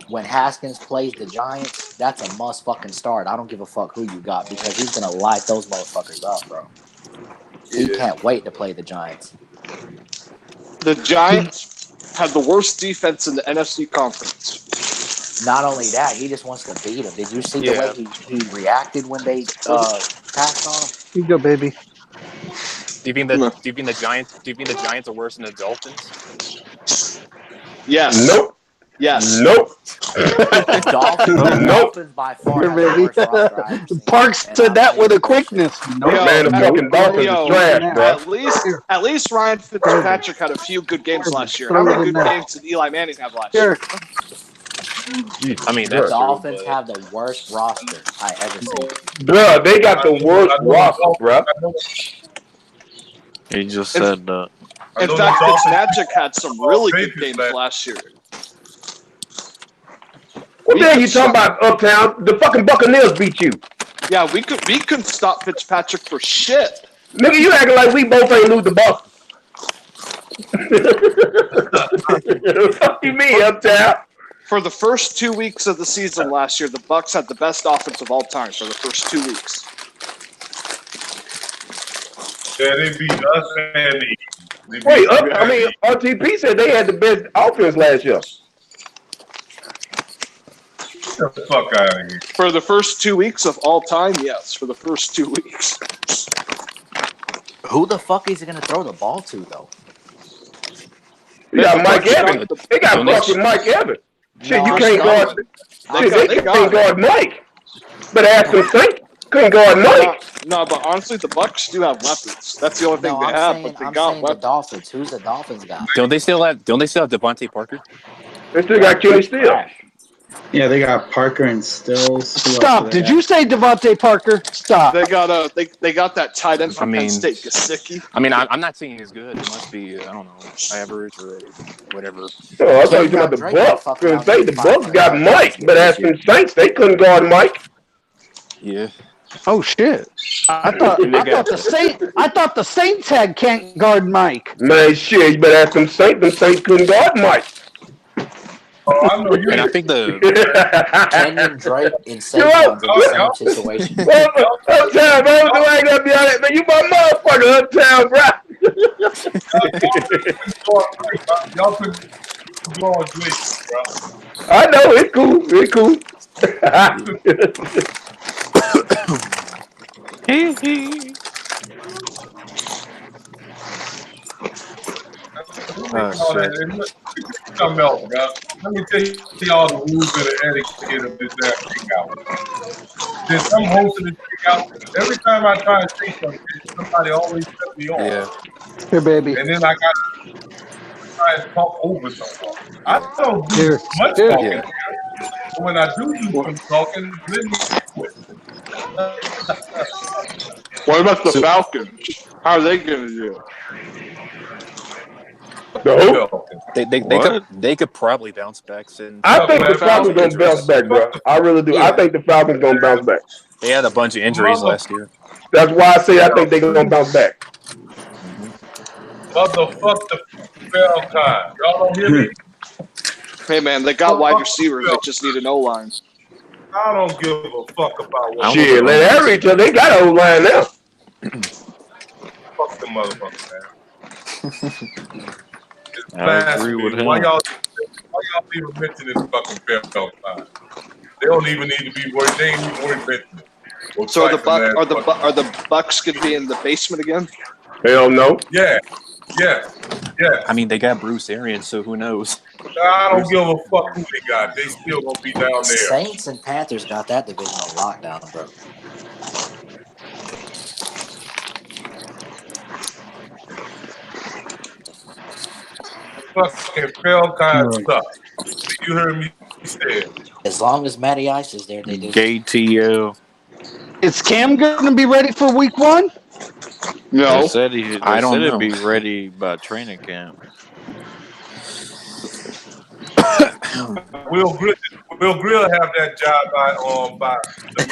when Haskins plays the Giants, that's a must fucking start. I don't give a fuck who you got because he's gonna light those motherfuckers up, bro. He can't wait to play the Giants. The Giants have the worst defense in the NFC conference. Not only that, he just wants to beat him. Did you see the way he reacted when they passed on him? Here you go, baby. Do you think the Giants are worse than the Dolphins? Yes. Nope. Yes. Nope. Dolphins by far have the worst roster I've ever seen. Parks said that with a quickness. Nope. Man, the fucking Dolphins is trash, bro. At least Ryan Fitzpatrick had a few good games last year. How many good games did Eli Manning have last year? I mean, the Dolphins have the worst roster I ever seen. Bro, they got the worst roster, bro. He just said that. In fact, Fitzmagic had some really good games last year. What the hell you talking about, Uptown? The fucking Buccaneers beat you. Yeah, we couldn't stop Fitzpatrick for shit. Nigga, you acting like we both ain't lose the Bucs. Fuck you mean, Uptown? For the first 2 weeks of the season last year, the Bucs had the best offense of all time for the first 2 weeks. Yeah, they beat us and Wait, RTP said they had the best offense last year. Get the fuck out of here. For the first 2 weeks of all time, yes. For the first 2 weeks. Who the fuck is he gonna throw the ball to, though? You got Mike Evans. They got fucking Mike Evans. Shit, you can't guard. They can't guard Mike. But Aston Saint couldn't guard Mike. No, but honestly, the Bucs do have weapons. That's the only thing they have. But they got weapons. The Dolphins. Who's the Dolphins got? Don't they still have Devontae Parker? They still got Kenny Stills. Yeah, they got Parker and Stills. Stop! Did you say Devontae Parker? Stop! They got they got that tight end from Penn State, Gesicki. I mean, I'm not saying he's good. It must be I don't know, average or whatever. Oh, I thought you were about the Bucs. Because the Bucs got Mike, but Aston Saints they couldn't guard Mike. Yeah. Oh shit! I thought the Saints can't guard Mike. Man, shit! You better ask them Saints. Them Saints couldn't guard Mike. Oh, I know you. And I think the Kenyon Drake in Saquon's in the same situation. Uptown, bro, I ain't gonna be on it, man. You my motherfucker, Uptown, bro. Y'all could go on Drake, bro. I know it's cool. It's cool. Something else, bro. Let me tell y'all the rules of the etiquette of this damn takeout. There's some host of this takeout. Every time I try and say something, somebody always cut me off. Yeah. Here, baby. And then I got to try and talk over someone. I don't do much talking here. But when I do some talking, let me quit. What about the Falcons? How are they going to do? They could probably bounce back. I think the Falcons gonna bounce back, bro. I really do. I think the Falcons gonna bounce back. They had a bunch of injuries last year. That's why I say I think they're gonna bounce back. Motherfuck the Falcons. Y'all don't hear me? Hey man, they got wide receivers. They just need an O-line. I don't give a fuck about what. Shit, let Harry tell they got an O-line now. Fuck the motherfucker, man. I agree with him. Why y'all even mentioning this fucking Falcons? They don't even need to be worried. They ain't even worried mentioning. So are the Bucs gonna be in the basement again? Hell no. Yeah. I mean, they got Bruce Arians, so who knows? I don't give a fuck who they got. They still gonna be down there. Saints and Panthers got that division on lockdown, bro. Fucking Falcons suck. You heard me say. As long as Matty Ice is there, they do. KTL. Is Cam going to be ready for week 1? No. They said he'd be ready by training camp. Will Grill have that job by the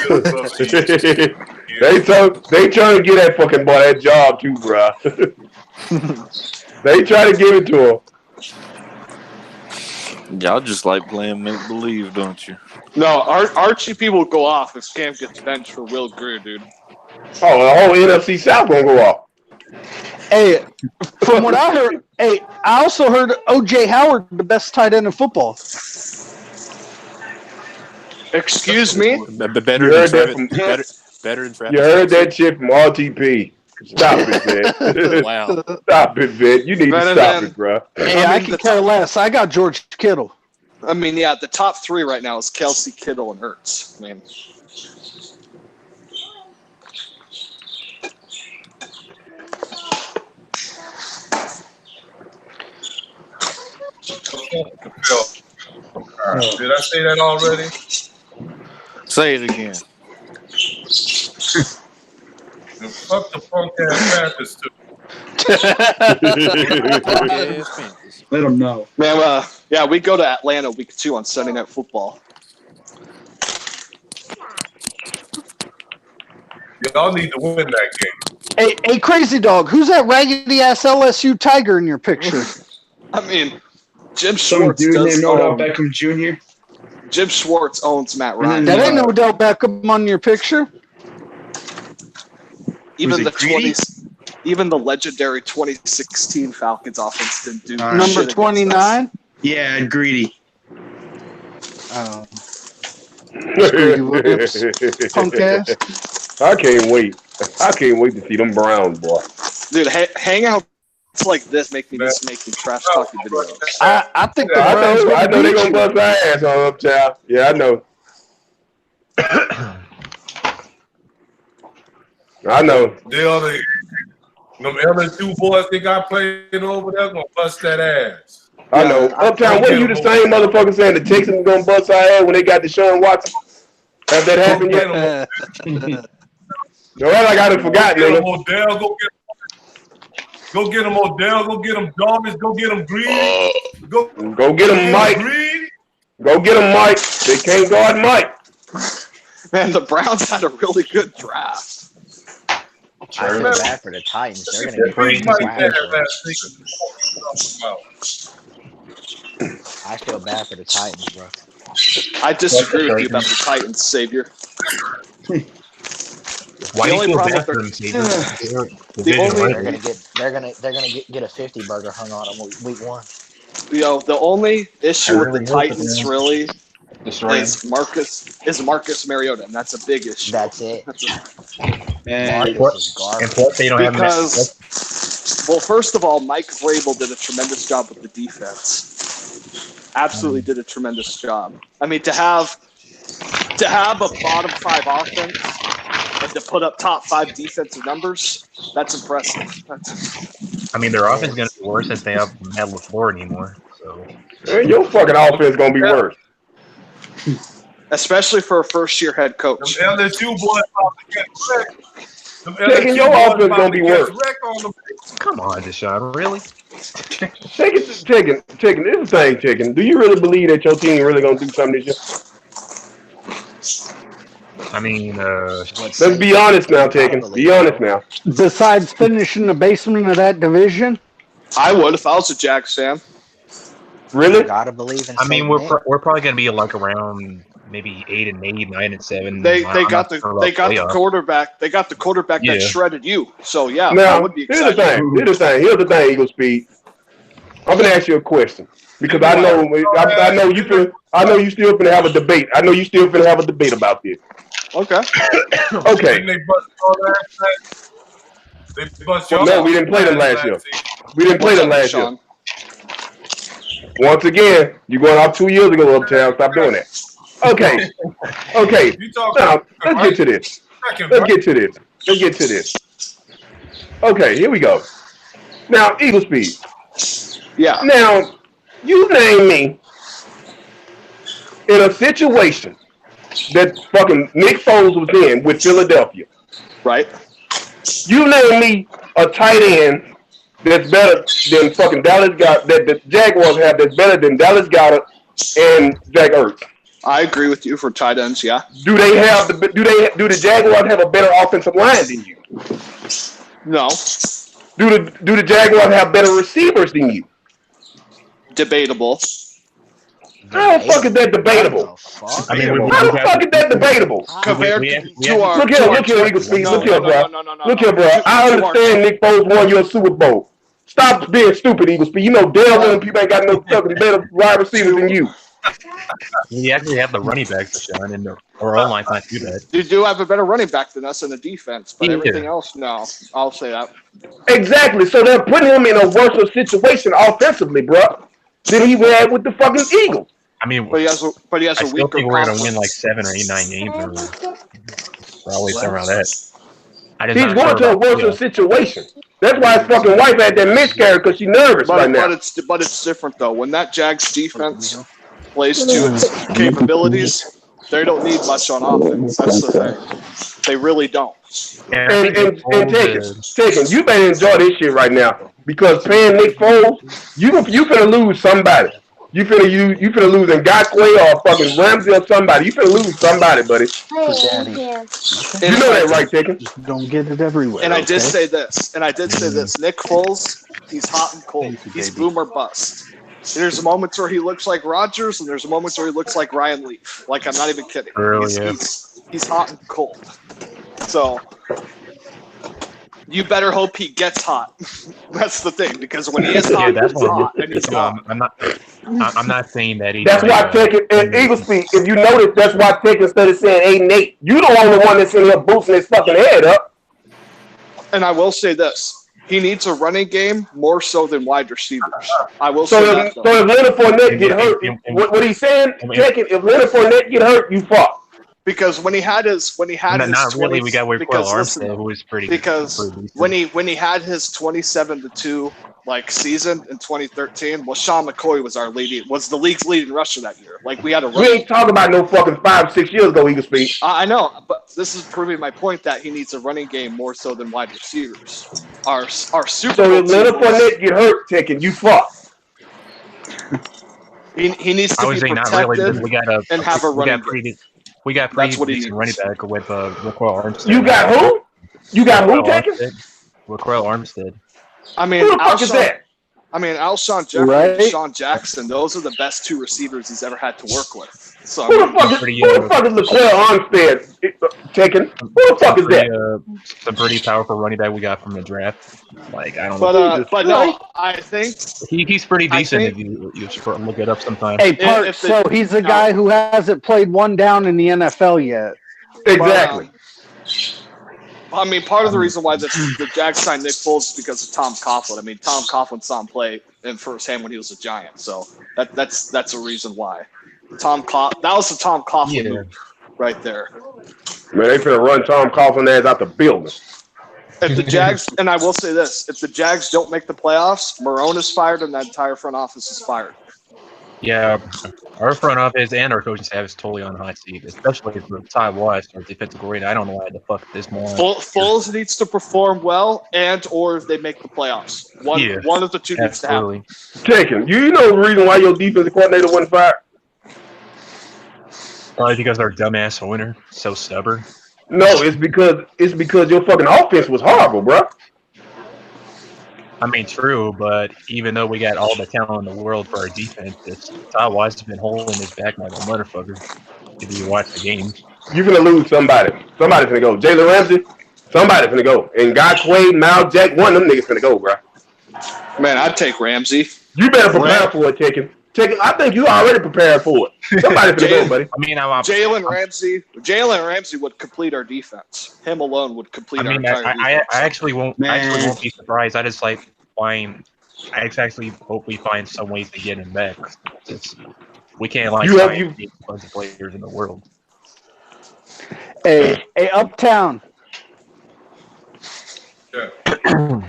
They trying to get that fucking boy that job too, bro. They try to give it to him. Y'all just like playing make believe, don't you? No, Archie people go off if Cam gets benched for Will Greer, dude. Oh, the whole NFC South gonna go off. Hey, from what I heard, I also heard O.J. Howard the best tight end in football. Excuse me? Better You than heard that Travis. from Better than Travis. you heard Kelce. that shit from RTP. Stop it, Vic. Wow. Stop it, Vic. You need to stop it, bro. Hey, I can care less. I got George Kittle. I mean, yeah, the top three right now is Kelsey, Kittle, and Hurts. I mean, Did I say that already? Say it again. And fuck the punk ass Panthers too. Let them know. man, yeah, we go to Atlanta week 2 on Sunday Night Football. Y'all need to win that game. Hey, crazy dog, who's that raggedy ass LSU Tiger in your picture? I mean, Jim Some Schwartz dude does named Odell own, Beckham Jr. Jim Schwartz owns Matt Ryan. That ain't Odell Beckham on your picture. Even Was it greedy? even the legendary 2016 Falcons offense didn't do Number shit against us. 29. Yeah, greedy. Oh, Greedy Williams, punk ass. I can't wait. I can't wait to see them Browns, boy. Dude, hangouts like this make me just making trash talking videos. I think the I Browns know would they beat gonna you. bust our ass on Uptown. Yeah, I know. I know. Them LSU boys they got playing over there gonna bust that ass. I know. Uptown, wasn't you the same motherfucker saying the Texans gonna bust our ass when they got Deshaun Watson? Have that happened yet? No, I gotta forgot, Go get nigga. him, Odell. Go get him, Odell. Go get him, Jarvis. Go get him, Greedy. Go get him, Mike. Go get him, Mike. They can't guard Mike. Man, the Browns had a really good draft. I feel bad for the Titans. They're going to get pretty I feel bad for the Titans, bro. I disagree with you about the Titans, Savior. Why The do only you feel problem bad with for them, Savior? They're gonna get a 50 burger hung on them week 1. You know, the only issue with the Titans really Destroy is Marcus Mariota, and that's a big issue. That's it. Marcus is garbage. And plus, they don't have well, first of all, Mike Vrabel did a tremendous job with the defense. Absolutely did a tremendous job. I mean, to have a bottom 5 offense and to put up top 5 defensive numbers, that's impressive. I mean, their offense is going to be worse if they have Matt LaFleur anymore. So, your fucking offense gonna be worse. Especially for a first-year head coach. Them LSU boys about to get wrecked. Taking your offense gonna be worse. come on, Deshaun, really? Chicken. This is the thing, Chicken. Do you really believe that your team really gonna do something this year? I mean, let's be honest now, Chicken. Be honest now. Besides finishing the basement of that division, I would if I was a Jags fan. Really? Gotta believe in. I mean, we're probably going to be like around maybe 8-8, 9-7. They got the quarterback. They got the quarterback that shredded you. So yeah, now, I would be excited. Here's the thing, Eagle Speed. I'm gonna ask you a question because I know you still gonna have a debate. I know you still gonna have a debate about this. Okay. Okay. No, we didn't play them last year. We didn't play them last year. Once again, you're going off 2 years ago, Uptown. Stop doing that. Okay. Now, let's get to this. Okay, here we go. Now, Eagle Speed. Yeah. Now, you name me in a situation that fucking Nick Foles was in with Philadelphia. Right. You name me a tight end that's better than fucking Dallas Goedert, that the Jaguars have that's better than Dallas Goedert and Zach Ertz. I agree with you for tight ends, yeah. Do the Jaguars have a better offensive line than you? No. Do the Jaguars have better receivers than you? Debatable. How the fuck is that debatable? I mean, How the fuck is that debatable? Compared to our Look here, Eagle Speed. Look here, bro. Look here, bro. I understand Nick Foles won your Super Bowl. Stop being stupid, Eagle Speed. You know damn well people ain't got no fucking better wide receivers than you. We actually have the running backs, Sean, and our own line's not too bad. You do have a better running back than us in the defense, but everything else, no. I'll say that. Exactly. So they're putting him in a worse situation offensively, bro, than he had with the fucking Eagles. I mean, but he has a I still weaker think we're going to conference. win like 7 or 8, 9 games, or probably somewhere around that. He's going to a worse situation. That's why his fucking wife had that miscarriage because she's nervous right now. But it's different though. When that Jags defense plays to its capabilities, they don't need much on offense. That's the thing. They really don't. And taking, you better enjoy this shit right now because paying Nick Foles, you finna lose somebody. You finna lose Ngakoue or fucking Ramsey or somebody. You finna lose somebody, buddy. You know that, right, Taken? Don't get it everywhere. And I did say this. Nick Foles, he's hot and cold. He's boom or bust. There's moments where he looks like Rodgers, and there's moments where he looks like Ryan Leaf. Like, I'm not even kidding. He's hot and cold. So you better hope he gets hot. That's the thing, because when he is hot, he's hot, and he's hot. I'm not saying that. That's why Taken and Eagle Speed. If you notice, that's why Taken instead of saying 8-8, you the only one that's in here boosting his fucking head up. And I will say this. He needs a running game more so than wide receivers. I will say that. So if Leonard Fournette get hurt, what he's saying, Taken, if Leonard Fournette get hurt, you fuck. Because when he had his not really, we got Will Armstead, who was pretty. Because when he had his 27-2 like season in 2013, well, Sean McCoy was the league's leading rusher that year. Like we had a. We ain't talking about no fucking 5-6 years ago, Eagle Speed. I know, but this is proving my point that he needs a running game more so than wide receivers. Our Super Bowl. So if Leonard Fournette get hurt, Taken, you fuck. He needs to be protected and have a running game. We got pretty decent running back with Raquel Armstead. You got who? You got who, Taken? Raquel Armstead. I mean, who the fuck is that? I mean, Alshon Jeffrey and Deshaun Jackson, those are the best two receivers he's ever had to work with. So who the fuck is Raquel Armstead taken? Who the fuck is that? Some pretty powerful running back we got from the draft. Like, I don't know. But no, I think he's pretty decent if you look it up sometime. Hey, Park, so he's a guy who hasn't played one down in the NFL yet. Exactly. I mean, part of the reason why the Jags signed Nick Foles is because of Tom Coughlin. I mean, Tom Coughlin saw him play in firsthand when he was a Giant, so that's a reason why. That was the Tom Coughlin move right there. Man, they finna run Tom Coughlin ass out the building. If the Jags, and I will say this, if the Jags don't make the playoffs, Marone is fired and that entire front office is fired. Yeah, our front office and our coaching staff is totally on the hot seat, especially for Ty West, our defensive coordinator. I don't know why the fuck this morning. Foles needs to perform well, or they make the playoffs. One of the two needs to happen. Taken. You know the reason why your defensive coordinator wasn't fired? Probably because our dumbass owner so stubborn. No, it's because your fucking offense was horrible, bro. I mean, true, but even though we got all the talent in the world for our defense, Ty Wise has been holding his back like a motherfucker. If you watch the game, you're gonna lose somebody. Somebody's gonna go. Jalen Ramsey, somebody's gonna go. And Ngakoue, Mal Jack, one of them niggas gonna go, bro. Man, I'd take Ramsey. You better prepare for it, Taken. I think you already prepared for it. Somebody's gonna go, buddy. I mean, Jalen Ramsey would complete our defense. Him alone would complete our entire defense. I actually won't be surprised. I just like find. I actually hope we find some ways to get him back. We can't sign a bunch of players in the world. Hey, Uptown. Yeah.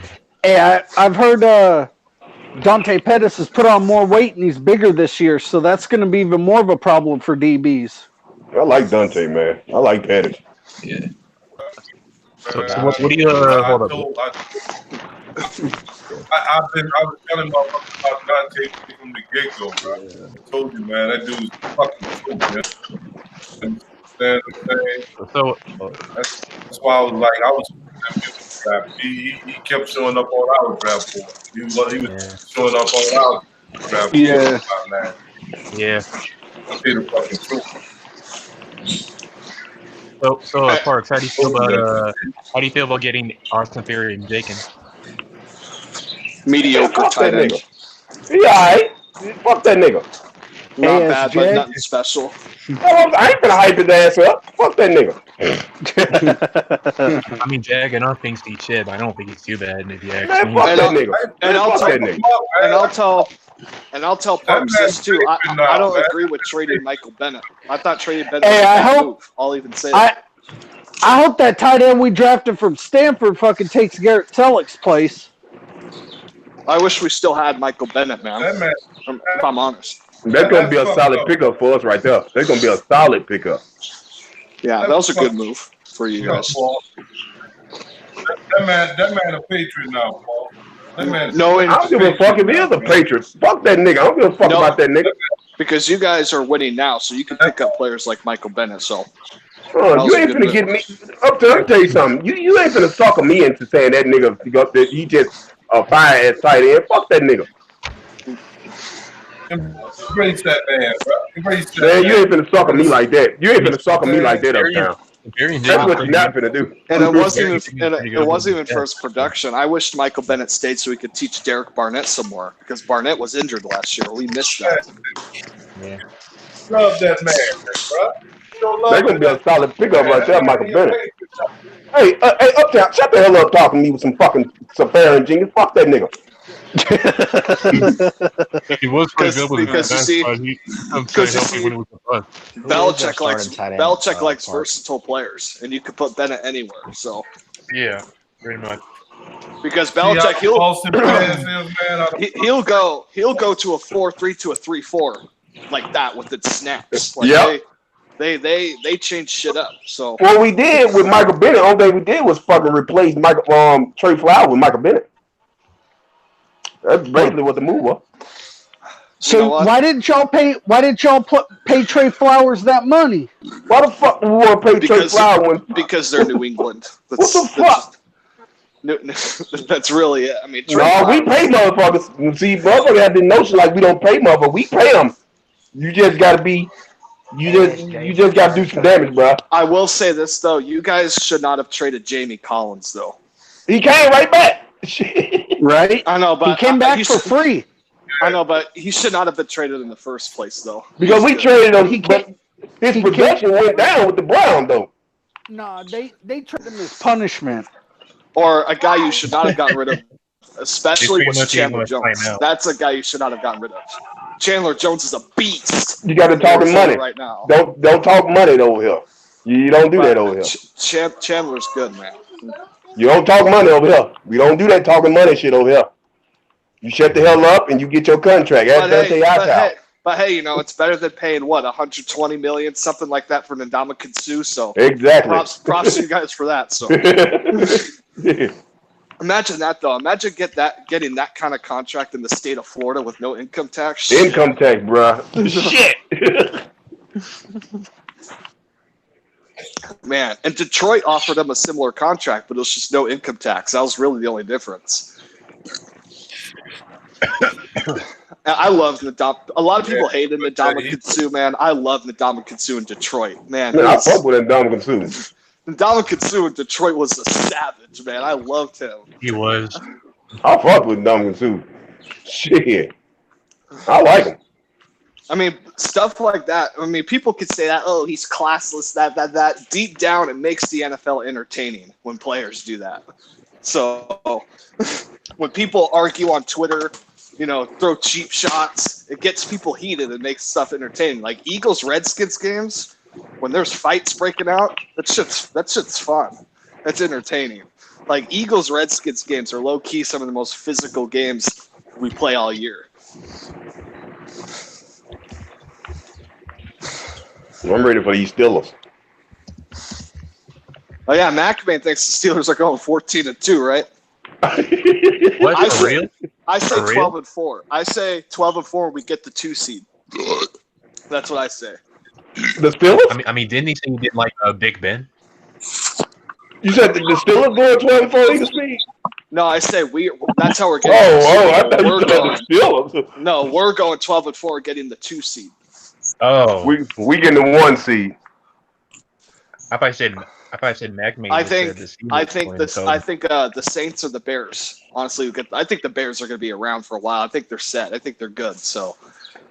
Hey, I've heard Dante Pettis has put on more weight and he's bigger this year, so that's going to be even more of a problem for DBs. I like Dante, man. I like Pettis. Yeah. So what do you hold up? I was telling my about Dante from the get-go, bro. I told you, man, that dude's fucking cool, man. So that's why I was like, he kept showing up on our draft board. He was showing up on our draft board. Yeah. Yeah. Tell the fucking truth. So Parks, how do you feel about getting Austin Theory and Jenkins? Mediocre tight end. He alright. Fuck that nigga. Not bad, but nothing special. I ain't finna hype his ass up. Fuck that nigga. I mean, Jaganov thinks he's shit, but I don't think he's too bad. If you ask me. Man, fuck that nigga. And I'll tell Parks this too. I don't agree with trading Michael Bennett. I thought trading Bennett was a bad move. I'll even say that. I hope that tight end we drafted from Stanford fucking takes Garrett Selleck's place. I wish we still had Michael Bennett, man. If I'm honest. That's gonna be a solid pickup for us right there. That's gonna be a solid pickup. Yeah, that was a good move for you guys. That man a Patriot now, Paul. I don't give a fuck if he is a Patriot. Fuck that nigga. I don't give a fuck about that nigga. Because you guys are winning now, so you can pick up players like Michael Bennett. So you ain't finna get me up to. Let me tell you something. You ain't finna sucker me into saying that nigga he just a fire ass tight end. Fuck that nigga. Embrace that man, bro. Embrace that man. You ain't finna sucker me like that. You ain't finna sucker me like that, Uptown. That's what you're not finna do. And it wasn't even first production. I wished Michael Bennett stayed so we could teach Derek Barnett some more because Barnett was injured last year. We missed that. Yeah. Love that man, bro. They're gonna be a solid pickup right there, Michael Bennett. Hey, Uptown, shut the hell up talking to me with some fair and genius. Fuck that nigga. He was pretty good with because you see, Belichick likes versatile players, and you could put Bennett anywhere. So yeah, pretty much. Because Belichick, he'll go to a 4-3 to a 3-4 like that with its snaps. Like they change shit up. So what we did with Michael Bennett, all they we did was fucking replace Trey Flowers with Michael Bennett. That's basically what the move was. So why didn't y'all pay Trey Flowers that money? Why the fuck do we want to pay Trey Flowers? Because they're New England. What the fuck? That's really it. I mean, we pay motherfuckers. See, motherfuckers have the notion like we don't pay motherfuckers. We pay them. You just gotta be. You just gotta do some damage, bro. I will say this though: you guys should not have traded Jamie Collins though. He came right back. Right? I know, but he came back for free. I know, but he should not have been traded in the first place, though. Because we traded him. His production went down with the Browns, though. No, they traded him as punishment. Or a guy you should not have gotten rid of, especially with Chandler Jones. That's a guy you should not have gotten rid of. Chandler Jones is a beast. You got to talk money right now. Don't talk money over here. You don't do that over here. Chandler's good, man. You don't talk money over here. We don't do that talking money shit over here. You shut the hell up and you get your contract. But hey, you know, it's better than paying what, $120 million, something like that for Ndamukong Suh. So exactly. Props to you guys for that. So imagine that though. Imagine getting that kind of contract in the state of Florida with no income tax. Income tax, bro. Shit. Man, and Detroit offered him a similar contract, but it was just no income tax. That was really the only difference. I love Ndamukong. A lot of people hated Ndamukong Suh, man. I love Ndamukong Suh in Detroit, man. I fuck with Ndamukong Suh. Ndamukong Suh in Detroit was a savage, man. I loved him. He was. I fuck with Ndamukong Suh. Shit, I like him. I mean, stuff like that. I mean, people could say that, oh, he's classless, that. Deep down, it makes the NFL entertaining when players do that. So when people argue on Twitter, you know, throw cheap shots, it gets people heated and makes stuff entertaining. Like Eagles-Redskins games, when there's fights breaking out, that shit's fun. That's entertaining. Like Eagles-Redskins games are low-key some of the most physical games we play all year. I'm ready for these Steelers. Oh yeah, McMahon thinks the Steelers are going 14-2, right? What? I say 12-4. I say 12-4. We get the 2 seed. That's what I say. The Steelers? I mean, didn't he say he didn't like Big Ben? You said the Steelers going 12-4 Eagle speed? No, I say that's how we're getting. I thought you said the Steelers. No, we're going 12-4, getting the 2 seed. Oh, we getting the 1 seed. I said Mac made. I think the Saints or the Bears. Honestly, I think the Bears are going to be around for a while. I think they're set. I think they're good. So,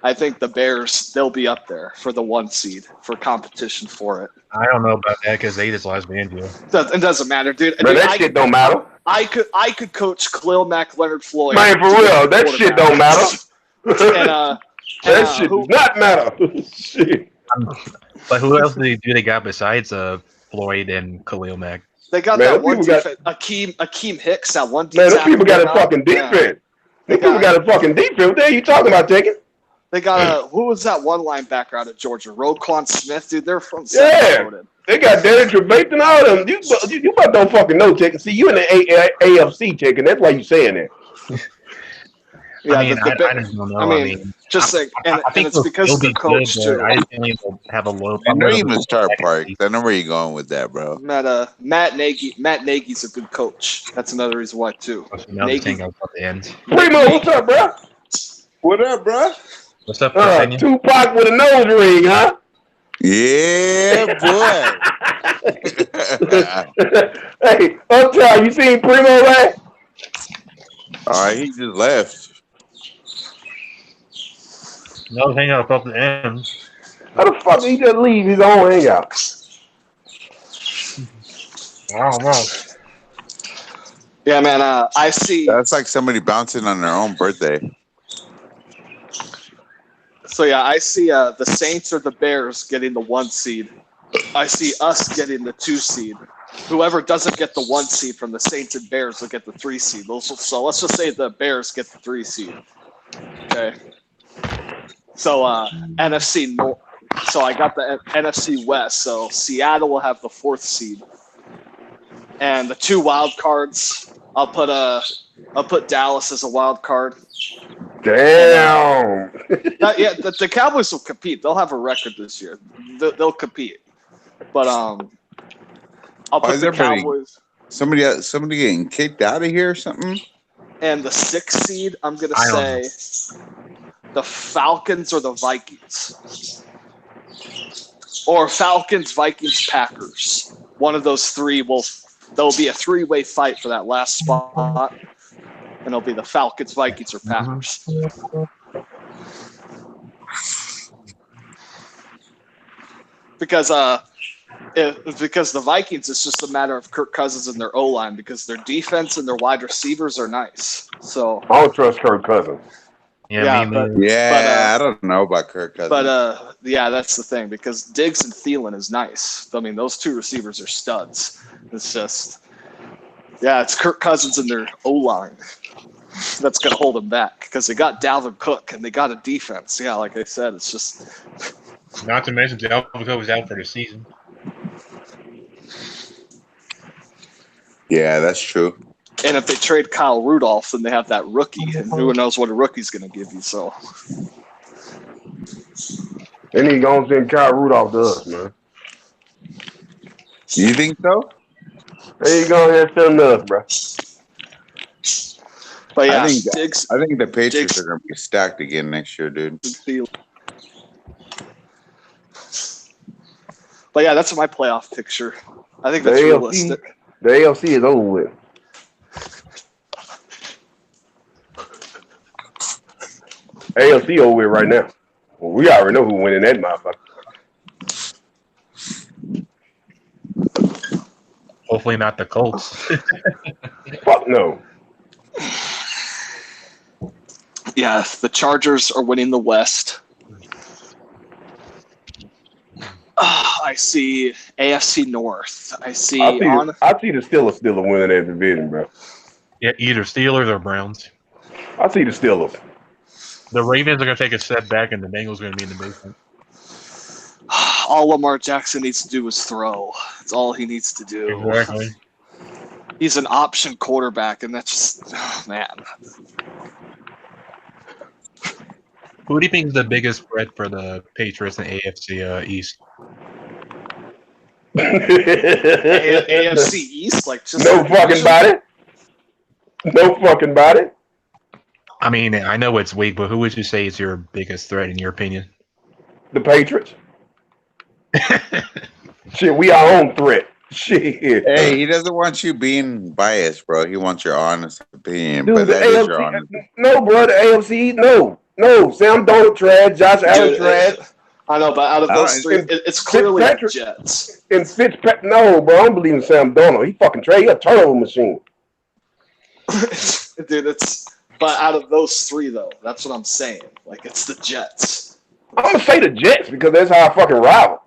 I think the Bears, they'll be up there for the 1 seed for competition for it. I don't know about that because they just lost Banjo. It doesn't matter, dude. Man, that shit don't matter. I could coach Khalil Mack, Leonard Floyd. Man, for real, that shit don't matter. That shit does not matter. Shit. But who else do they got besides Floyd and Khalil Mack? They got that one defense, Akeem Hicks, that one defense. Man, those people got a fucking defense. Those people got a fucking defense. What the hell you talking about, taking? They got who was that one linebacker out of Georgia? Roquan Smith, dude. They're from They got Derek Trebate and all them. You about don't fucking know, taking. See, you in the AFC, taking. That's why you saying that. Yeah, I don't know. I mean, just like, and it's because of the coach too. I think they'll have a low. I know you must start Park. I know where you're going with that, bro. Matt Nagy. Matt Nagy's a good coach. That's another reason why too. Nagy. Primo, what's up, bro? What up, bro? What's up, Tupac with a nose ring, huh? Yeah, boy. Hey, Uptown, you seen Primo, right? All right, he just left. No hangout up the end. How the fuck did he just leave his own hangout? I don't know. Yeah, man. I see. That's like somebody bouncing on their own birthday. So yeah, I see the Saints or the Bears getting the 1 seed. I see us getting the 2 seed. Whoever doesn't get the 1 seed from the Saints and Bears will get the 3 seed. So let's just say the Bears get the 3 seed. Okay. So NFC North. So I got the NFC West. So Seattle will have the 4th seed. And the 2 wild cards, I'll put Dallas as a wild card. Damn. The Cowboys will compete. They'll have a record this year. They'll compete. But I'll put the Cowboys. Somebody getting kicked out of here or something? And the 6th seed, I'm gonna say the Falcons or the Vikings. Or Falcons, Vikings, Packers. One of those 3 there'll be a 3-way fight for that last spot. And it'll be the Falcons, Vikings, or Packers. Because the Vikings, it's just a matter of Kirk Cousins and their O-line because their defense and their wide receivers are nice. So I don't trust Kirk Cousins. I don't know about Kirk Cousins. But that's the thing because Diggs and Thielen is nice. I mean, those 2 receivers are studs. It's just, it's Kirk Cousins and their O-line that's going to hold them back because they got Dalvin Cook and they got a defense. Yeah, like I said, it's just. Not to mention Dalvin Cook was out for the season. Yeah, that's true. And if they trade Kyle Rudolph, then they have that rookie, and who knows what a rookie's going to give you. So. They need to go and send Kyle Rudolph to us, man. You think so? They go ahead and send us, bro. But yeah, I think the Patriots are going to be stacked again next year, dude. But yeah, that's my playoff picture. I think that's realistic. The AFC is over with. AFC over with right now. Well, we already know who winning that motherfucker. Hopefully not the Colts. Fuck no. Yeah, the Chargers are winning the West. I see AFC North. I see the Steelers still winning that division, bro. Yeah, either Steelers or Browns. I see the Steelers. The Ravens are going to take a step back, and the Bengals are going to be in the basement. All Lamar Jackson needs to do is throw. That's all he needs to do. Exactly. He's an option quarterback, and that's just, man. Who do you think is the biggest threat for the Patriots in AFC East? AFC East? Like just no fucking body. No fucking body. I mean, I know it's weak, but who would you say is your biggest threat in your opinion? The Patriots. Shit, we our own threat. Shit. Hey, he doesn't want you being biased, bro. He wants your honest opinion, Dude, but the that is your AFC. honest. No, bro, the AFC. No. Sam Donald trash. Josh Allen trash. I know, but out of those three, it's clearly the Jets. And Fitzpatrick. No, bro, I don't believe in Sam Donald. He fucking trash. He a turnover machine. Dude, but out of those three, though, that's what I'm saying. Like, it's the Jets. I'm gonna say the Jets because that's how I fucking rival.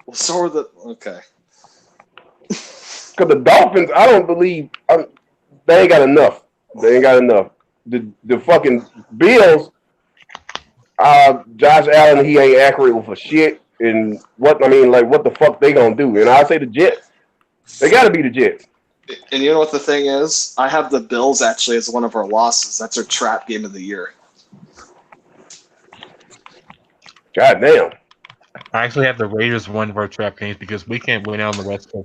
Well, so are the okay. Because the Dolphins, I don't believe they ain't got enough. They ain't got enough. The fucking Bills, Josh Allen, he ain't accurate with a shit. And what the fuck they gonna do? And I say the Jets. They gotta be the Jets. And you know what the thing is? I have the Bills actually as one of our losses. That's our trap game of the year. God damn. I actually have the Raiders one of our trap games because we can't win out on the West Coast.